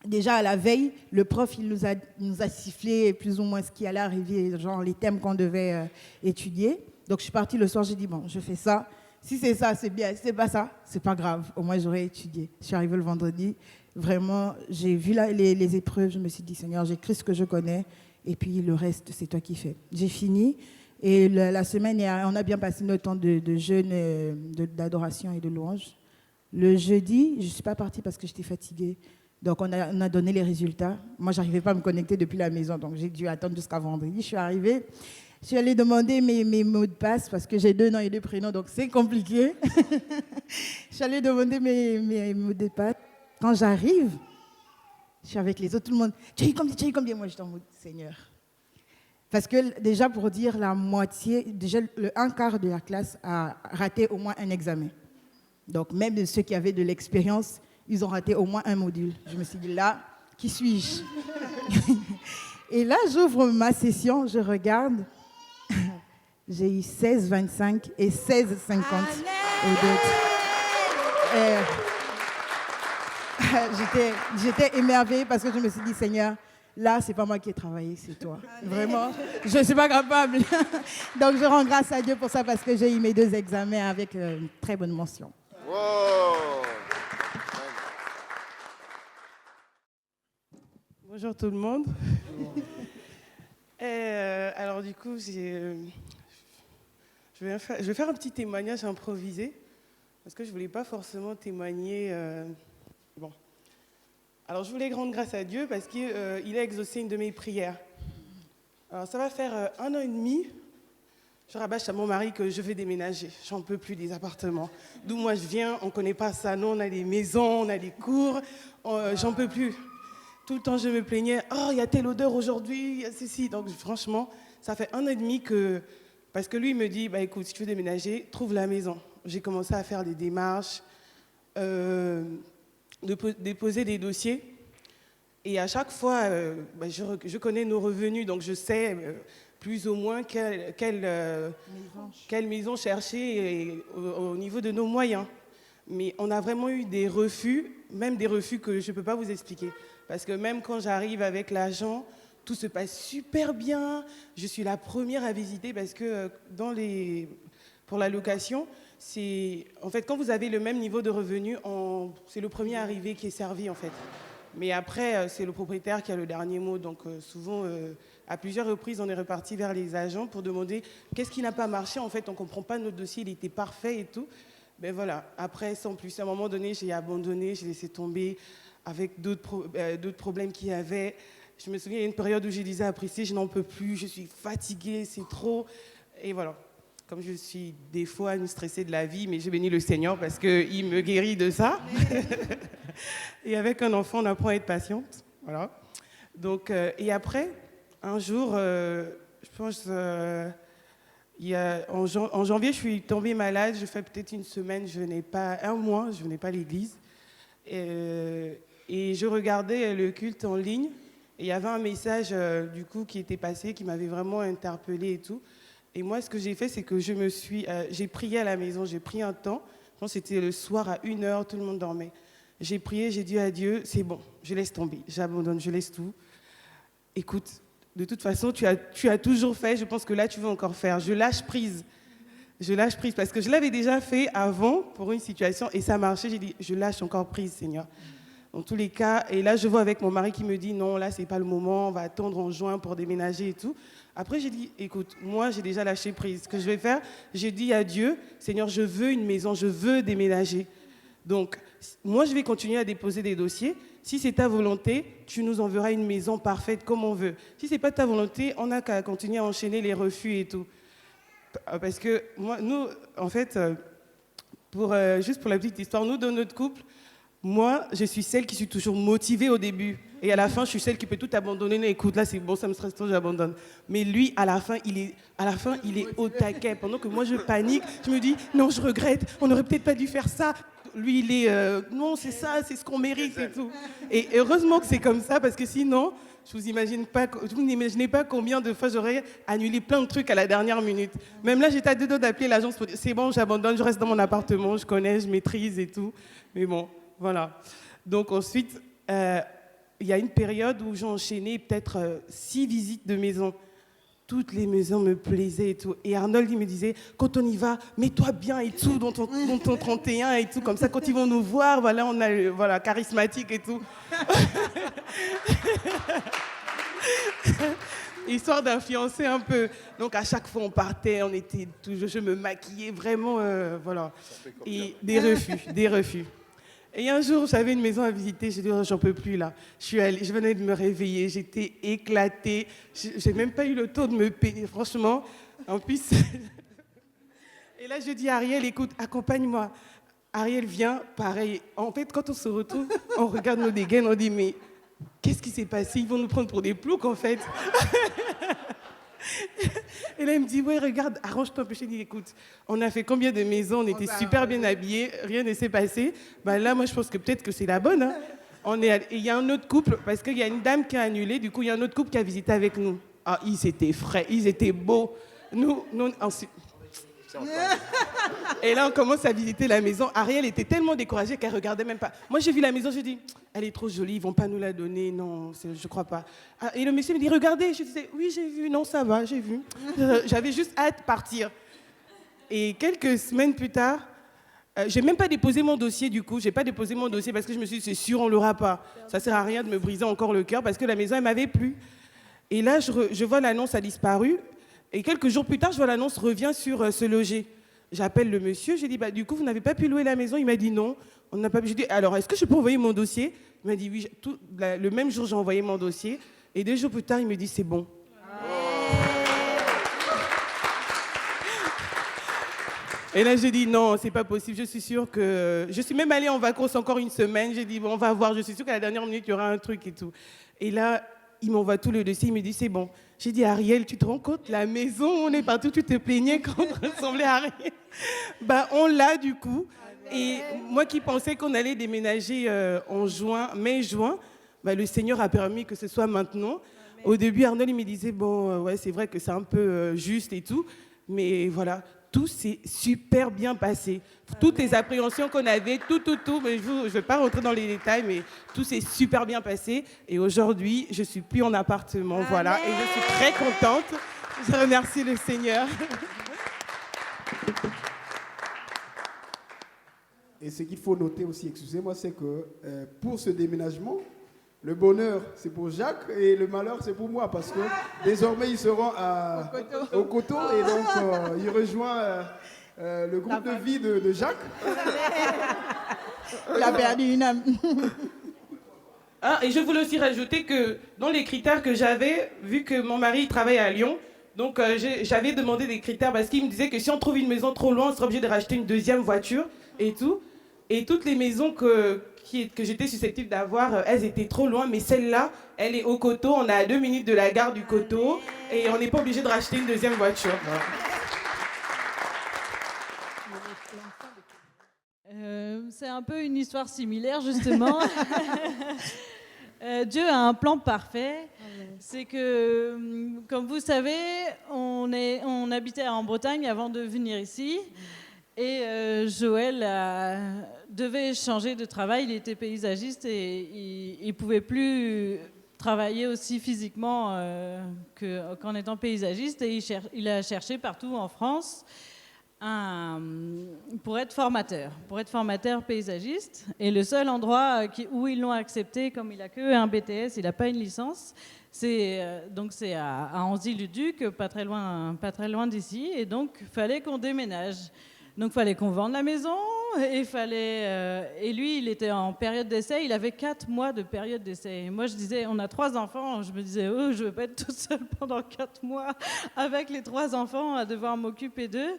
B: Déjà, à la veille, le prof, il nous a sifflé plus ou moins ce qui allait arriver, genre les thèmes qu'on devait étudier. Donc, je suis partie le soir, j'ai dit, bon, je fais ça. Si c'est ça, c'est bien. Si c'est pas ça, c'est pas grave. Au moins, j'aurais étudié. Je suis arrivée le vendredi. Vraiment, j'ai vu les épreuves. Je me suis dit, Seigneur, j'écris ce que je connais. Et puis, le reste, c'est toi qui fais. J'ai fini. Et la semaine, on a bien passé notre temps de jeûne, d'adoration et de louange. Le jeudi, je ne suis pas partie parce que j'étais fatiguée. Donc, on a donné les résultats. Moi, je n'arrivais pas à me connecter depuis la maison. Donc, j'ai dû attendre jusqu'à vendredi. Je suis arrivée. Je suis allée demander mes mots de passe parce que j'ai 2 noms et 2 prénoms, donc c'est compliqué. Je suis allée demander mes mots de passe. Quand j'arrive, je suis avec les autres, tout le monde, tu as eu combien? Moi, j'étais en mode, Seigneur. Parce que déjà, pour dire la moitié, déjà le 1/4 de la classe a raté au moins un examen. Donc, même de ceux qui avaient de l'expérience, ils ont raté au moins un module. Je me suis dit, là, qui suis-je? Et là, j'ouvre ma session, je regarde. J'ai eu 16,25 et 16,50 aux deux. J'étais émerveillée parce que je me suis dit, Seigneur, là, c'est pas moi qui ai travaillé, c'est toi. Vraiment, je ne suis pas capable. Donc, je rends grâce à Dieu pour ça parce que j'ai eu mes 2 examens avec une très bonne mention.
C: Wow.
J: Bonjour tout le monde. Alors du coup, je vais faire un petit témoignage improvisé parce que je ne voulais pas forcément témoigner. Bon. Alors je voulais rendre grâce à Dieu parce qu'il a exaucé une de mes prières. Alors ça va faire 1 an et demi. Je rabâche à mon mari que je vais déménager. J'en peux plus des appartements. D'où moi je viens, on ne connaît pas ça. Nous, on a des maisons, on a des cours. J'en peux plus. Tout le temps, je me plaignais. Oh, il y a telle odeur aujourd'hui, il y a ceci. Donc, franchement, ça fait 1 an et demi que... Parce que lui, il me dit, bah, écoute, si tu veux déménager, trouve la maison. J'ai commencé à faire des démarches, déposer des dossiers. Et à chaque fois, je connais nos revenus, donc je sais plus ou moins quelle maison chercher au niveau de nos moyens. Mais on a vraiment eu des refus, même des refus que je ne peux pas vous expliquer. Parce que même quand j'arrive avec l'agent, tout se passe super bien. Je suis la première à visiter parce que pour la location, en fait, quand vous avez le même niveau de revenu, c'est le premier arrivé qui est servi en fait. Mais après, c'est le propriétaire qui a le dernier mot. Donc souvent, à plusieurs reprises, on est reparti vers les agents pour demander qu'est-ce qui n'a pas marché. En fait, on ne comprend pas notre dossier, il était parfait et tout. Ben voilà, après, sans plus, à un moment donné, j'ai abandonné, j'ai laissé tomber avec d'autres problèmes qu'il y avait. Je me souviens, il y a une période où je disais à Priscille, je n'en peux plus, je suis fatiguée, c'est trop. Et voilà, comme je suis des fois une stressée de la vie, mais j'ai béni le Seigneur parce qu'il me guérit de ça. Et avec un enfant, on apprend à être patiente. Voilà. Donc, et après, un jour, je pense, en janvier, je suis tombée malade. Je fais peut-être une semaine, un mois, je venais pas à l'église. Et je regardais le culte en ligne. Et il y avait un message du coup qui était passé, qui m'avait vraiment interpellée et tout. Et moi, ce que j'ai fait, c'est que j'ai prié à la maison. J'ai pris un temps. Je pense que c'était le soir à 1h, tout le monde dormait. J'ai prié, j'ai dit à Dieu, c'est bon, je laisse tomber, j'abandonne, je laisse tout. Écoute, de toute façon, tu as toujours fait, je pense que là, tu veux encore faire. Je lâche prise. Je lâche prise parce que je l'avais déjà fait avant pour une situation et ça marchait. J'ai dit, je lâche encore prise, Seigneur. Dans tous les cas, et là, je vois avec mon mari qui me dit, non, là, c'est pas le moment, on va attendre en juin pour déménager et tout. Après, j'ai dit, écoute, moi, j'ai déjà lâché prise. Ce que je vais faire, j'ai dit à Dieu, Seigneur, je veux une maison, je veux déménager. Donc, moi, je vais continuer à déposer des dossiers. Si c'est ta volonté, tu nous enverras une maison parfaite comme on veut. Si ce n'est pas ta volonté, on n'a qu'à continuer à enchaîner les refus et tout. Parce que nous, en fait, juste pour la petite histoire, nous, dans notre couple, moi, je suis celle qui suis toujours motivée au début. Et à la fin, je suis celle qui peut tout abandonner. Non, écoute, là, c'est bon, ça me stresse trop, j'abandonne. Mais lui, à la fin, il est au taquet. Pendant que moi, je panique, je me dis, non, je regrette, on n'aurait peut-être pas dû faire ça. Lui, il est, non, c'est ça, c'est ce qu'on mérite et tout. Et heureusement que c'est comme ça, parce que sinon, vous n'imaginez pas combien de fois j'aurais annulé plein de trucs à la dernière minute. Même là, j'étais à 2 doigts d'appeler l'agence pour dire, c'est bon, j'abandonne, je reste dans mon appartement, je connais, je maîtrise et tout. Mais bon, voilà. Donc ensuite, il y a une période où j'ai enchaîné peut-être 6 visites de maison. Toutes les maisons me plaisaient et tout. Et Arnold, il me disait, quand on y va, mets-toi bien et tout, dans ton 31 et tout. Comme ça, quand ils vont nous voir, voilà, on a, voilà, charismatique et tout. Histoire d'influencer un peu. Donc, à chaque fois, on partait, je me maquillais vraiment, voilà. Et des refus. Et un jour, j'avais une maison à visiter, j'ai dit, oh, j'en peux plus là. Je venais de me réveiller, j'étais éclatée. J'ai même pas eu le temps de me payer, franchement. En plus, et là, je dis à Ariel, écoute, accompagne-moi. Ariel vient, pareil. En fait, quand on se retrouve, on regarde nos dégaines, on dit, mais qu'est-ce qui s'est passé? Ils vont nous prendre pour des ploucs, en fait. Et là, il me dit, ouais, regarde, arrange-toi. Je lui dis, écoute, on a fait combien de maisons, on était super bien habillés, rien ne s'est passé. Ben là, moi, je pense que peut-être que c'est la bonne. Hein. Il y a un autre couple, parce qu'il y a une dame qui a annulé, du coup, il y a un autre couple qui a visité avec nous. Ah, ils étaient frais, ils étaient beaux. Nous ensuite... Et là, on commence à visiter la maison. Ariel était tellement découragée qu'elle ne regardait même pas. Moi, j'ai vu la maison, je dis, elle est trop jolie, ils ne vont pas nous la donner. Non, je ne crois pas. Et le monsieur me dit, regardez. Je disais, oui, j'ai vu. Non, ça va, j'ai vu. J'avais juste hâte de partir. Et quelques semaines plus tard, je n'ai même pas déposé mon dossier, du coup. Je n'ai pas déposé mon dossier parce que je me suis dit, c'est sûr, on ne l'aura pas. Ça ne sert à rien de me briser encore le cœur parce que la maison, elle m'avait plu. Et là, je vois l'annonce a disparu. Et quelques jours plus tard, je vois l'annonce revient sur Se Loger. J'appelle le monsieur, j'ai dit, bah, du coup, vous n'avez pas pu louer la maison? Il m'a dit non, on n'a pas pu. J'ai dit, alors, est-ce que je peux envoyer mon dossier? Il m'a dit oui. Le même jour, j'ai envoyé mon dossier. Et 2 jours plus tard, il me dit, c'est bon. Et là, j'ai dit, non, c'est pas possible. Je suis sûre que... Je suis même allée en vacances encore une semaine. J'ai dit, bon, on va voir. Je suis sûre qu'à la dernière minute, il y aura un truc et tout. Et là, il m'envoie tout le dossier. Il me dit, c'est bon. J'ai dit, Ariel, tu te rends compte, la maison, on est partout, tu te plaignais quand on ressemblait à Ariel. Ben, on l'a du coup. Et moi qui pensais qu'on allait déménager en mai-juin, ben, le Seigneur a permis que ce soit maintenant. Au début, Arnold, il me disait, bon, ouais, c'est vrai que c'est un peu juste et tout. Mais voilà, tout s'est super bien passé. Toutes les appréhensions qu'on avait, tout, mais je ne vais pas rentrer dans les détails, mais tout s'est super bien passé. Et aujourd'hui, je ne suis plus en appartement, Amen. Voilà. Et je suis très contente. Je remercie le Seigneur.
F: Et ce qu'il faut noter aussi, excusez-moi, c'est que pour ce déménagement, le bonheur, c'est pour Jacques et le malheur, c'est pour moi parce que désormais, ils seront au coteau et donc il rejoint le groupe de vie de Jacques.
B: Il a perdu une âme.
J: Ah, et je voulais aussi rajouter que dans les critères que j'avais, vu que mon mari travaille à Lyon, donc j'avais demandé des critères parce qu'il me disait que si on trouve une maison trop loin, on serait obligé de racheter une deuxième voiture et tout. Et toutes les maisons que j'étais susceptible d'avoir, elles étaient trop loin, mais celle-là, elle est au Coteau, on est à 2 minutes de la gare du Coteau et on n'est pas obligé de racheter une deuxième voiture.
K: C'est un peu une histoire similaire, justement. Dieu a un plan parfait. C'est que, comme vous savez, on habitait en Bretagne avant de venir ici. Et Joël devait changer de travail. Il était paysagiste et il ne pouvait plus travailler aussi physiquement qu'en étant paysagiste. Et il a cherché partout en France pour être formateur paysagiste. Et le seul endroit où ils l'ont accepté, comme il n'a qu'un BTS, il n'a pas une licence, c'est à Anzy-le-Duc, pas très loin d'ici. Et donc, il fallait qu'on déménage. Donc, il fallait qu'on vende la maison. Et lui, il était en période d'essai. Il avait 4 mois de période d'essai. Et moi, je disais, on a 3 enfants. Je me disais, oh, je ne veux pas être toute seule pendant 4 mois avec les 3 enfants à devoir m'occuper d'eux.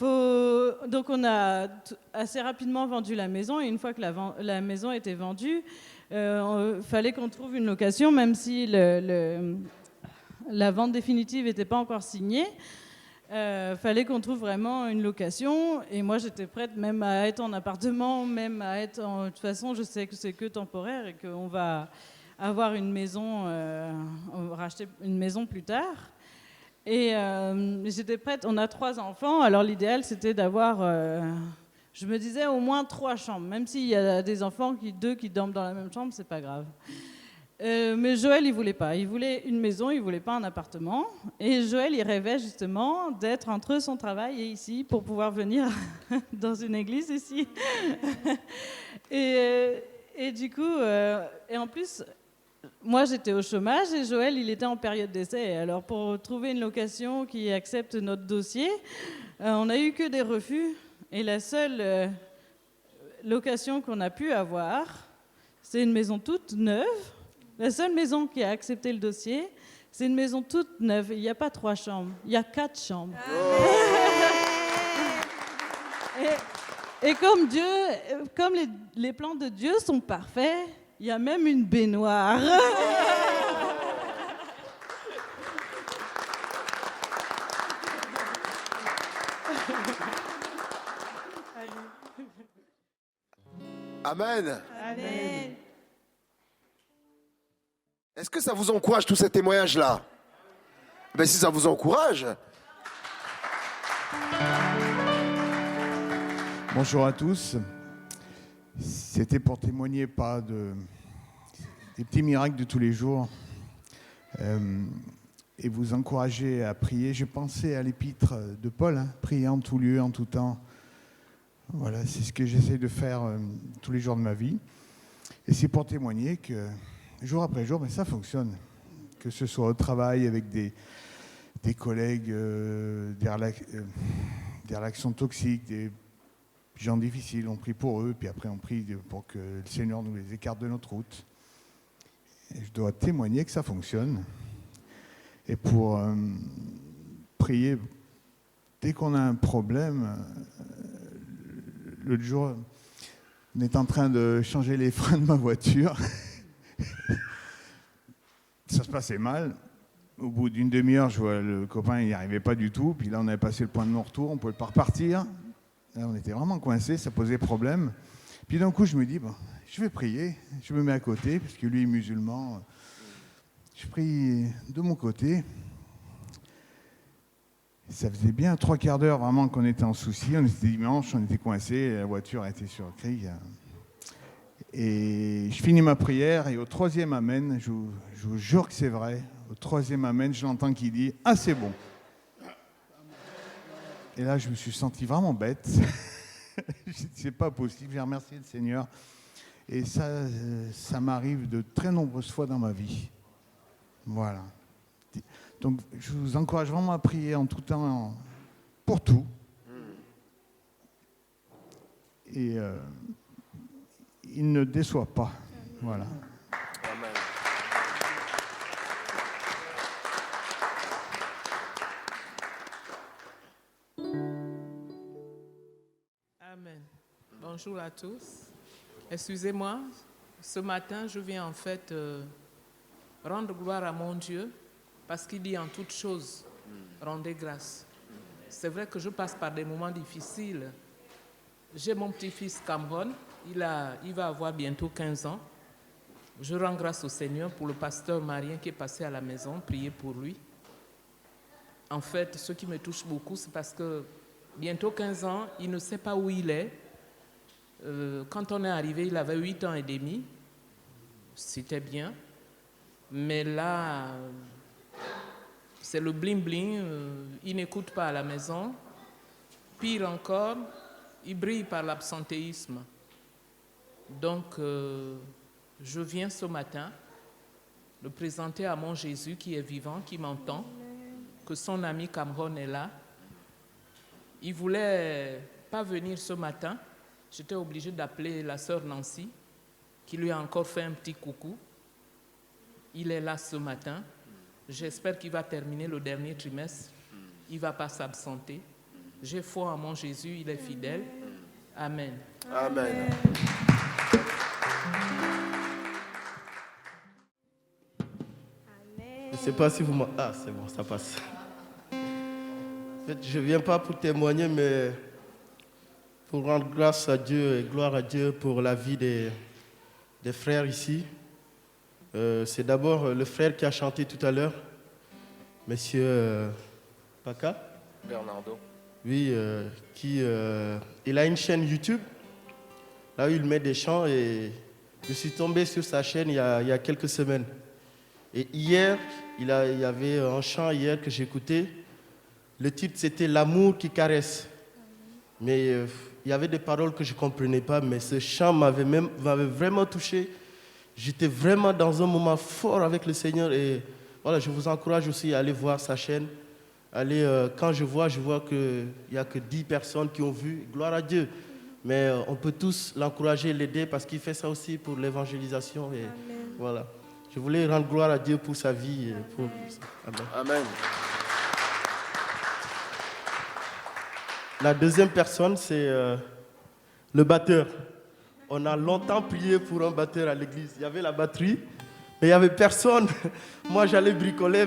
K: Donc, on a assez rapidement vendu la maison. Et une fois que la maison était vendue, il fallait qu'on trouve une location, même si la vente définitive n'était pas encore signée. Fallait qu'on trouve vraiment une location et moi j'étais prête même à être en appartement, même à être de toute façon je sais que c'est que temporaire et qu'on va avoir une maison, on va racheter une maison plus tard et j'étais prête. On a 3 enfants, alors l'idéal c'était d'avoir je me disais au moins 3 chambres, même s'il y a des enfants deux qui dorment dans la même chambre, c'est pas grave. Mais Joël, il voulait pas. Il voulait une maison, il voulait pas un appartement. Et Joël, il rêvait justement d'être entre son travail et ici pour pouvoir venir dans une église ici. Et du coup, et en plus, moi j'étais au chômage et Joël, il était en période d'essai. Alors pour trouver une location qui accepte notre dossier, on n'a eu que des refus. Et la seule location qu'on a pu avoir, c'est une maison toute neuve. La seule maison qui a accepté le dossier, c'est une maison toute neuve. Il n'y a pas 3 chambres, il y a 4 chambres. Et comme les plans de Dieu sont parfaits, il y a même une baignoire.
C: Amen.
K: Amen.
C: Est-ce que ça vous encourage, tous ces témoignages-là? Ben, si ça vous encourage.
L: Bonjour à tous. C'était pour témoigner pas des petits miracles de tous les jours et vous encourager à prier. J'ai pensé à l'épître de Paul, prier en tout lieu, en tout temps. Voilà, c'est ce que j'essaie de faire tous les jours de ma vie. Et c'est pour témoigner que jour après jour, mais ça fonctionne. Que ce soit au travail avec des collègues, des relations toxiques, des gens difficiles, on prie pour eux, puis après on prie pour que le Seigneur nous les écarte de notre route. Et je dois témoigner que ça fonctionne. Et pour prier, dès qu'on a un problème, l'autre jour, on est en train de changer les freins de ma voiture. Ça se passait mal. Au bout d'une demi-heure, je vois le copain, il n'y arrivait pas du tout. Puis là, on avait passé le point de non-retour, on ne pouvait pas repartir. Là, on était vraiment coincés, ça posait problème. Puis d'un coup, je me dis, bon, je vais prier. Je me mets à côté, parce que lui est musulman. Je prie de mon côté. Ça faisait bien 3/4 d'heure vraiment qu'on était en souci. On était dimanche, on était coincés, la voiture était sur le grille. Et je finis ma prière et au 3e amen, je vous jure que c'est vrai, au 3e amen, je l'entends qui dit « Ah, c'est bon ». Et là, je me suis senti vraiment bête. C'est pas possible, j'ai remercié le Seigneur. Et ça m'arrive de très nombreuses fois dans ma vie. Voilà. Donc, je vous encourage vraiment à prier en tout temps, pour tout. et il ne déçoit pas. Voilà.
C: Amen.
M: Amen. Bonjour à tous. Excusez-moi, ce matin, je viens en fait rendre gloire à mon Dieu parce qu'il dit en toutes choses, rendez grâce. C'est vrai que je passe par des moments difficiles. J'ai mon petit-fils Cameron, il va avoir bientôt 15 ans. Je rends grâce au Seigneur pour le pasteur Marien qui est passé à la maison, priez pour lui. En fait, ce qui me touche beaucoup, c'est parce que bientôt 15 ans, il ne sait pas où il est. Quand on est arrivé, il avait 8 ans et demi. C'était bien. Mais là, c'est le bling-bling. Il n'écoute pas à la maison. Pire encore, il brille par l'absentéisme. Donc, je viens ce matin le présenter à mon Jésus qui est vivant, qui m'entend, que son ami Cameron est là. Il ne voulait pas venir ce matin. J'étais obligée d'appeler la sœur Nancy, qui lui a encore fait un petit coucou. Il est là ce matin. J'espère qu'il va terminer le dernier trimestre. Il ne va pas s'absenter. J'ai foi en mon Jésus, il est fidèle. Amen.
C: Amen.
N: Je ne sais pas si vous... Ah, c'est bon, ça passe. En fait, je ne viens pas pour témoigner, mais pour rendre grâce à Dieu et gloire à Dieu pour la vie des frères ici. C'est d'abord le frère qui a chanté tout à l'heure, Monsieur Paca.
C: Bernardo.
N: Oui, il a une chaîne YouTube, là où il met des chants et je suis tombé sur sa chaîne il y a quelques semaines. Et hier, il y avait un chant hier que j'écoutais. Le titre, c'était « L'amour qui caresse ». Mais il y avait des paroles que je ne comprenais pas, mais ce chant m'avait vraiment touché. J'étais vraiment dans un moment fort avec le Seigneur. Et voilà, je vous encourage aussi à aller voir sa chaîne. Quand je vois qu'il n'y a que 10 personnes qui ont vu. Gloire à Dieu. Mais on peut tous l'encourager, l'aider, parce qu'il fait ça aussi pour l'évangélisation. Et voilà. Je voulais rendre gloire à Dieu pour sa vie. Amen.
C: Amen.
N: La deuxième personne, c'est le batteur. On a longtemps prié pour un batteur à l'église. Il y avait la batterie, mais il n'y avait personne. Moi, j'allais bricoler,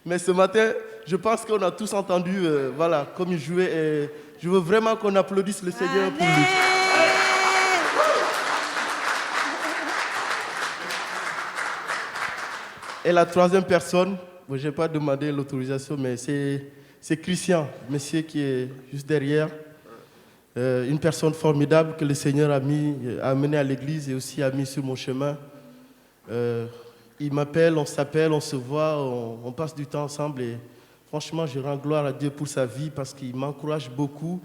N: mais ce matin, je pense qu'on a tous entendu voilà, comme il jouait. Et je veux vraiment qu'on applaudisse le Seigneur pour lui. Et la troisième personne, bon, je n'ai pas demandé l'autorisation, mais c'est Christian, monsieur qui est juste derrière. Une personne formidable que le Seigneur a amené à l'église et aussi a mis sur mon chemin. Il m'appelle, on s'appelle, on se voit, on passe du temps ensemble. Et franchement, je rends gloire à Dieu pour sa vie parce qu'il m'encourage beaucoup.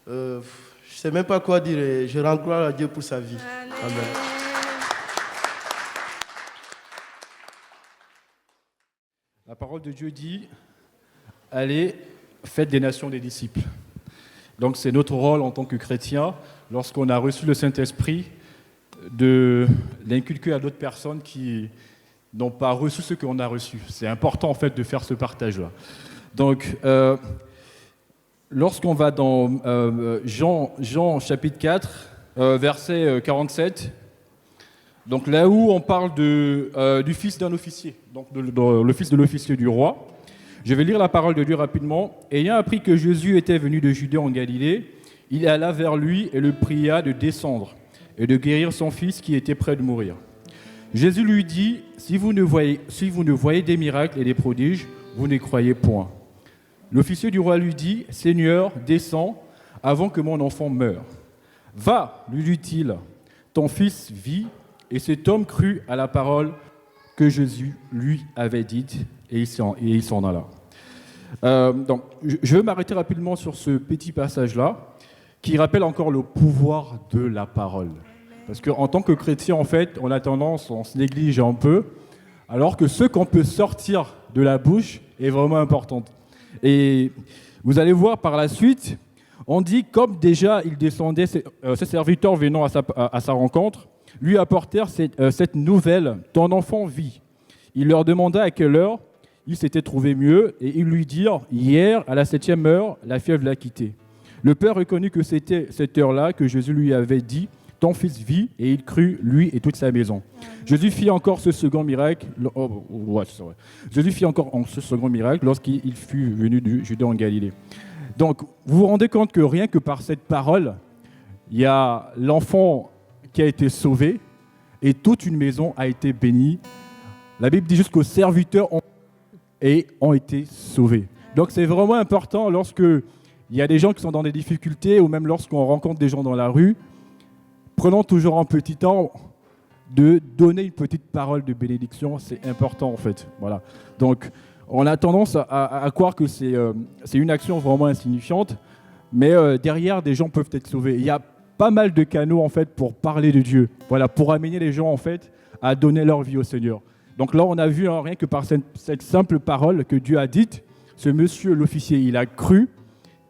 N: Je ne sais même pas quoi dire. Et je rends gloire à Dieu pour sa vie. Amen.
O: La parole de Dieu dit, allez, faites des nations des disciples. Donc c'est notre rôle en tant que chrétiens, lorsqu'on a reçu le Saint-Esprit, de l'inculquer à d'autres personnes qui n'ont pas reçu ce qu'on a reçu. C'est important en fait de faire ce partage-là. Donc, lorsqu'on va dans Jean chapitre 4, verset 47, donc là où on parle du fils d'un officier, donc le fils de l'officier du roi. Je vais lire la parole de Dieu rapidement. Ayant appris que Jésus était venu de Judée en Galilée, il alla vers lui et le pria de descendre et de guérir son fils qui était près de mourir. Jésus lui dit, si vous ne voyez des miracles et des prodiges, vous ne croyez point. L'officier du roi lui dit, Seigneur, descends avant que mon enfant meure. Va, lui dit-il, ton fils vit. Et cet homme crut à la parole que Jésus lui avait dite et il s'en alla. Donc, je vais m'arrêter rapidement sur ce petit passage-là qui rappelle encore le pouvoir de la parole. Parce qu'en tant que chrétien, en fait, on a tendance, on se néglige un peu, alors que ce qu'on peut sortir de la bouche est vraiment important. Et vous allez voir par la suite, On dit, comme déjà il descendait, ses serviteurs venant à sa rencontre, lui apportèrent cette nouvelle, ton enfant vit. Il leur demanda à quelle heure il s'était trouvé mieux, et ils lui dirent, hier, à la 7e heure, la fièvre l'a quitté. Le père reconnut que c'était cette heure-là que Jésus lui avait dit, ton fils vit, et il crut, lui et toute sa maison. Jésus fit encore ce second miracle, Jésus fit encore ce second miracle lorsqu'il fut venu du Judée en Galilée. Donc, vous vous rendez compte que rien que par cette parole, il y a l'enfant qui a été sauvé et toute une maison a été bénie. La Bible dit juste qu'aux serviteurs ont été sauvés. Donc, c'est vraiment important lorsque il y a des gens qui sont dans des difficultés ou même lorsqu'on rencontre des gens dans la rue, prenons toujours un petit temps de donner une petite parole de bénédiction. C'est important en fait. Voilà. Donc, on a tendance à croire que c'est une action vraiment insignifiante, mais derrière, des gens peuvent être sauvés. Il y a pas mal de canaux en fait pour parler de Dieu, voilà, pour amener les gens en fait à donner leur vie au Seigneur. Donc là, on a vu rien que par cette simple parole que Dieu a dite, ce monsieur l'officier, il a cru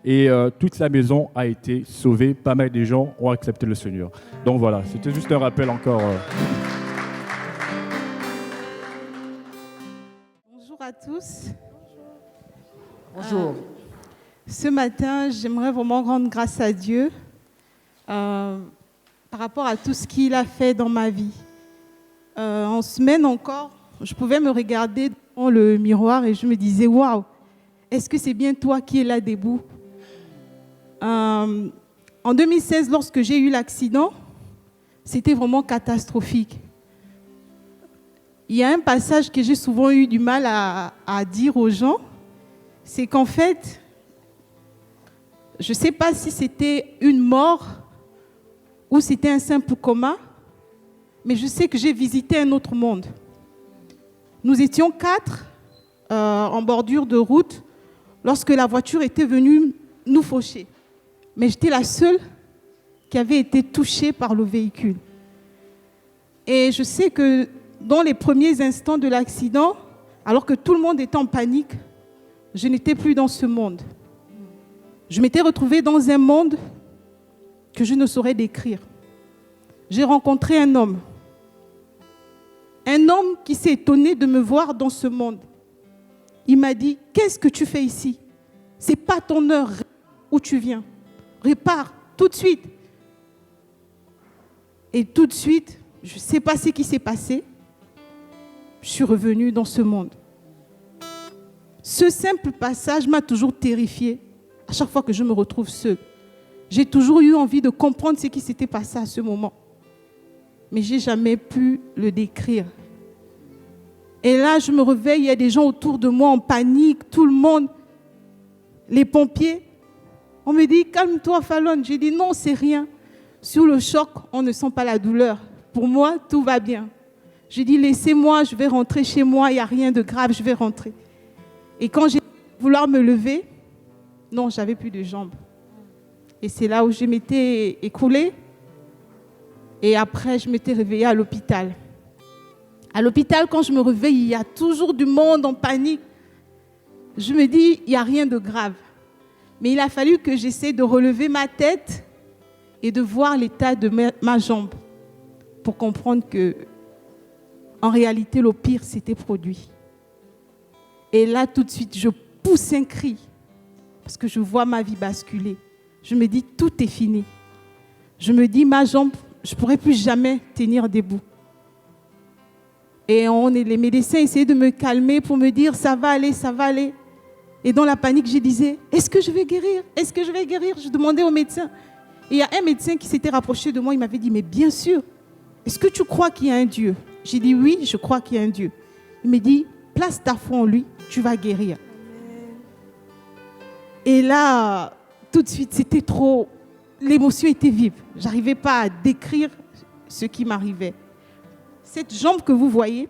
O: et toute sa maison a été sauvée. Pas mal de gens ont accepté le Seigneur. Donc voilà, c'était juste un rappel encore.
P: Bonjour à tous.
F: Bonjour.
P: Ce matin, j'aimerais vraiment rendre grâce à Dieu par rapport à tout ce qu'il a fait dans ma vie. En semaine encore, je pouvais me regarder dans le miroir et je me disais, waouh, est-ce que c'est bien toi qui es là debout? En 2016, lorsque j'ai eu l'accident, c'était vraiment catastrophique. Il y a un passage que j'ai souvent eu du mal à dire aux gens, c'est qu'en fait, je ne sais pas si c'était une mort ou c'était un simple coma, mais je sais que j'ai visité un autre monde. Nous étions 4 en bordure de route lorsque la voiture était venue nous faucher. Mais j'étais la seule qui avait été touchée par le véhicule. Et je sais que dans les premiers instants de l'accident, alors que tout le monde était en panique, je n'étais plus dans ce monde. Je m'étais retrouvée dans un monde que je ne saurais décrire. J'ai rencontré un homme qui s'est étonné de me voir dans ce monde. Il m'a dit, qu'est-ce que tu fais ici? Ce n'est pas ton heure où tu viens. Répare tout de suite. Et tout de suite, je ne sais pas ce qui s'est passé. Je suis revenue dans ce monde. Ce simple passage m'a toujours terrifiée. À chaque fois que je me retrouve seule, j'ai toujours eu envie de comprendre ce qui s'était passé à ce moment. Mais je n'ai jamais pu le décrire. Et là, je me réveille, il y a des gens autour de moi en panique, tout le monde, les pompiers. On me dit, calme-toi, Fallon. J'ai dit, non, c'est rien. Sur le choc, on ne sent pas la douleur. Pour moi, tout va bien. J'ai dit, laissez-moi, je vais rentrer chez moi, il n'y a rien de grave, je vais rentrer. Et quand j'ai voulu me lever, non, j'avais plus de jambes. Et c'est là où je m'étais écroulée. Et après, je m'étais réveillée à l'hôpital. À l'hôpital, quand je me réveille, il y a toujours du monde en panique. Je me dis, il n'y a rien de grave. Mais il a fallu que j'essaie de relever ma tête et de voir l'état de ma jambe pour comprendre que, en réalité, le pire s'était produit. Et là, tout de suite, je pousse un cri parce que je vois ma vie basculer. Je me dis, tout est fini. Je me dis, ma jambe, je ne pourrai plus jamais tenir debout. Et les médecins essayaient de me calmer pour me dire, ça va aller, ça va aller. Et dans la panique, je disais, est-ce que je vais guérir? Est-ce que je vais guérir? Je demandais au médecin. Et il y a un médecin qui s'était rapproché de moi, il m'avait dit, mais bien sûr, est-ce que tu crois qu'il y a un Dieu? J'ai dit, oui, je crois qu'il y a un Dieu. Il me dit, place ta foi en lui, tu vas guérir. Et là, tout de suite, c'était trop... L'émotion était vive. Je n'arrivais pas à décrire ce qui m'arrivait. Cette jambe que vous voyez,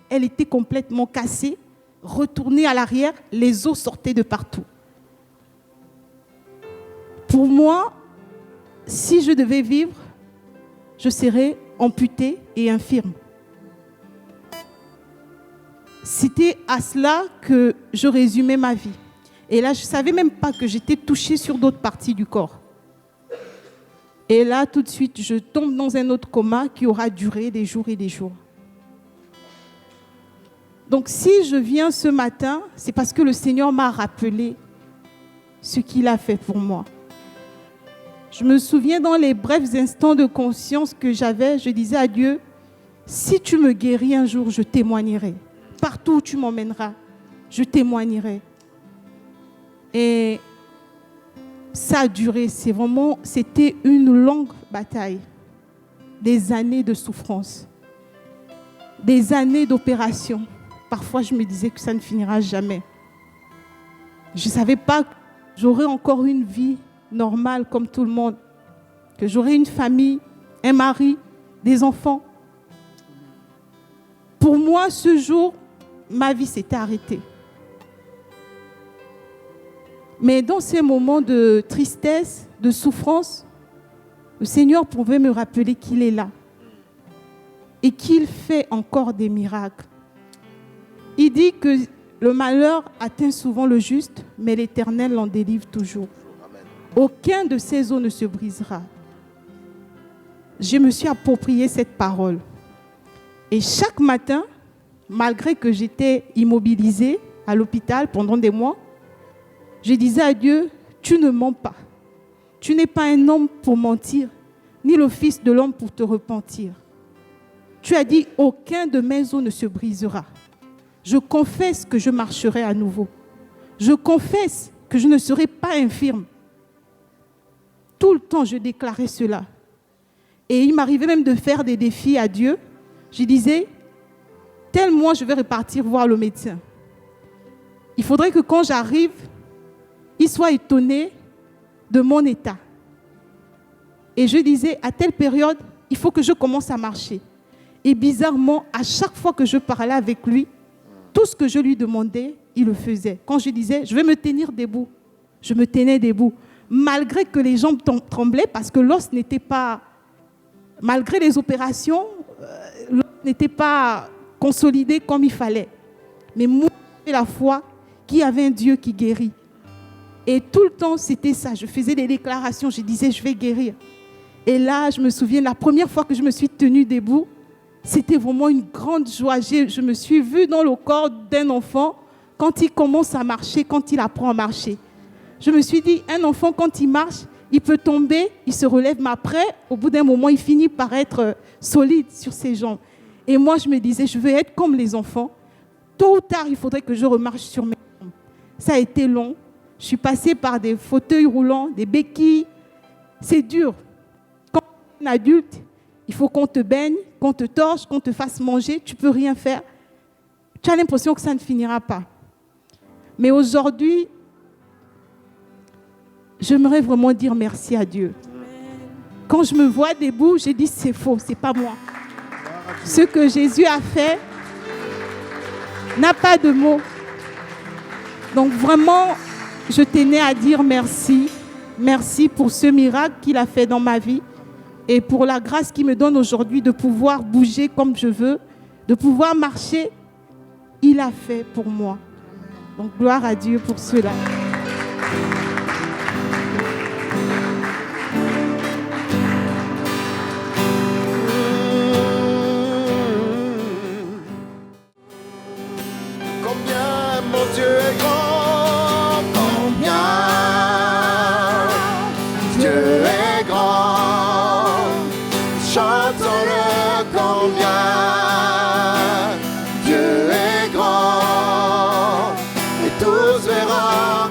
P: elle était complètement cassée, retournée à l'arrière, les os sortaient de partout. Pour moi, si je devais vivre, je serais amputée et infirme. C'était à cela que je résumais ma vie. Et là, je ne savais même pas que j'étais touchée sur d'autres parties du corps. Et là, tout de suite, je tombe dans un autre coma qui aura duré des jours et des jours. Donc, si je viens ce matin, c'est parce que le Seigneur m'a rappelé ce qu'il a fait pour moi. Je me souviens dans les brefs instants de conscience que j'avais, je disais à Dieu, si tu me guéris un jour, je témoignerai. Partout où tu m'emmèneras, je témoignerai. Et ça a duré, c'était une longue bataille. Des années de souffrance, des années d'opération. Parfois, je me disais que ça ne finira jamais. Je ne savais pas que j'aurais encore une vie normale comme tout le monde, que j'aurais une famille, un mari, des enfants. Pour moi, ce jour, ma vie s'était arrêtée. Mais dans ces moments de tristesse, de souffrance, le Seigneur pouvait me rappeler qu'il est là et qu'il fait encore des miracles. Il dit que le malheur atteint souvent le juste, mais l'Éternel l'en délivre toujours. Aucun de ses os ne se brisera. Je me suis approprié cette parole. Et chaque matin, malgré que j'étais immobilisée à l'hôpital pendant des mois, je disais à Dieu, tu ne mens pas. Tu n'es pas un homme pour mentir, ni le fils de l'homme pour te repentir. Tu as dit, aucun de mes os ne se brisera. Je confesse que je marcherai à nouveau. Je confesse que je ne serai pas infirme. Tout le temps, je déclarais cela. Et il m'arrivait même de faire des défis à Dieu. Je disais, tel mois, je vais repartir voir le médecin. Il faudrait que quand j'arrive, il soit étonné de mon état. Et je disais, à telle période, il faut que je commence à marcher. Et bizarrement, à chaque fois que je parlais avec lui, tout ce que je lui demandais, il le faisait. Quand je disais, je vais me tenir debout, je me tenais debout. Malgré que les jambes tremblaient, parce que l'os n'était pas... Malgré les opérations, l'os n'était pas consolidé comme il fallait. Mais moi, j'avais la foi qu'il y avait un Dieu qui guérit. Et tout le temps, c'était ça. Je faisais des déclarations, je disais, je vais guérir. Et là, je me souviens, la première fois que je me suis tenue debout, c'était vraiment une grande joie. Je me suis vue dans le corps d'un enfant quand il commence à marcher, quand il apprend à marcher. Je me suis dit, un enfant, quand il marche, il peut tomber, il se relève, mais après, au bout d'un moment, il finit par être solide sur ses jambes. Et moi, je me disais, je veux être comme les enfants. Tôt ou tard, il faudrait que je remarche sur mes jambes. Ça a été long. Je suis passée par des fauteuils roulants, des béquilles. C'est dur. Quand tu es un adulte, il faut qu'on te baigne, qu'on te torche, qu'on te fasse manger. Tu ne peux rien faire. Tu as l'impression que ça ne finira pas. Mais aujourd'hui, j'aimerais vraiment dire merci à Dieu. Quand je me vois debout, j'ai dit c'est faux, c'est pas moi. Ce que Jésus a fait n'a pas de mots. Donc vraiment, je tenais à dire merci. Merci pour ce miracle qu'il a fait dans ma vie et pour la grâce qu'il me donne aujourd'hui de pouvoir bouger comme je veux, de pouvoir marcher. Il a fait pour moi. Donc gloire à Dieu pour cela.
A: Combien mon Dieu est grand, combien Dieu est grand, chantons-le combien Dieu est grand, et tous verront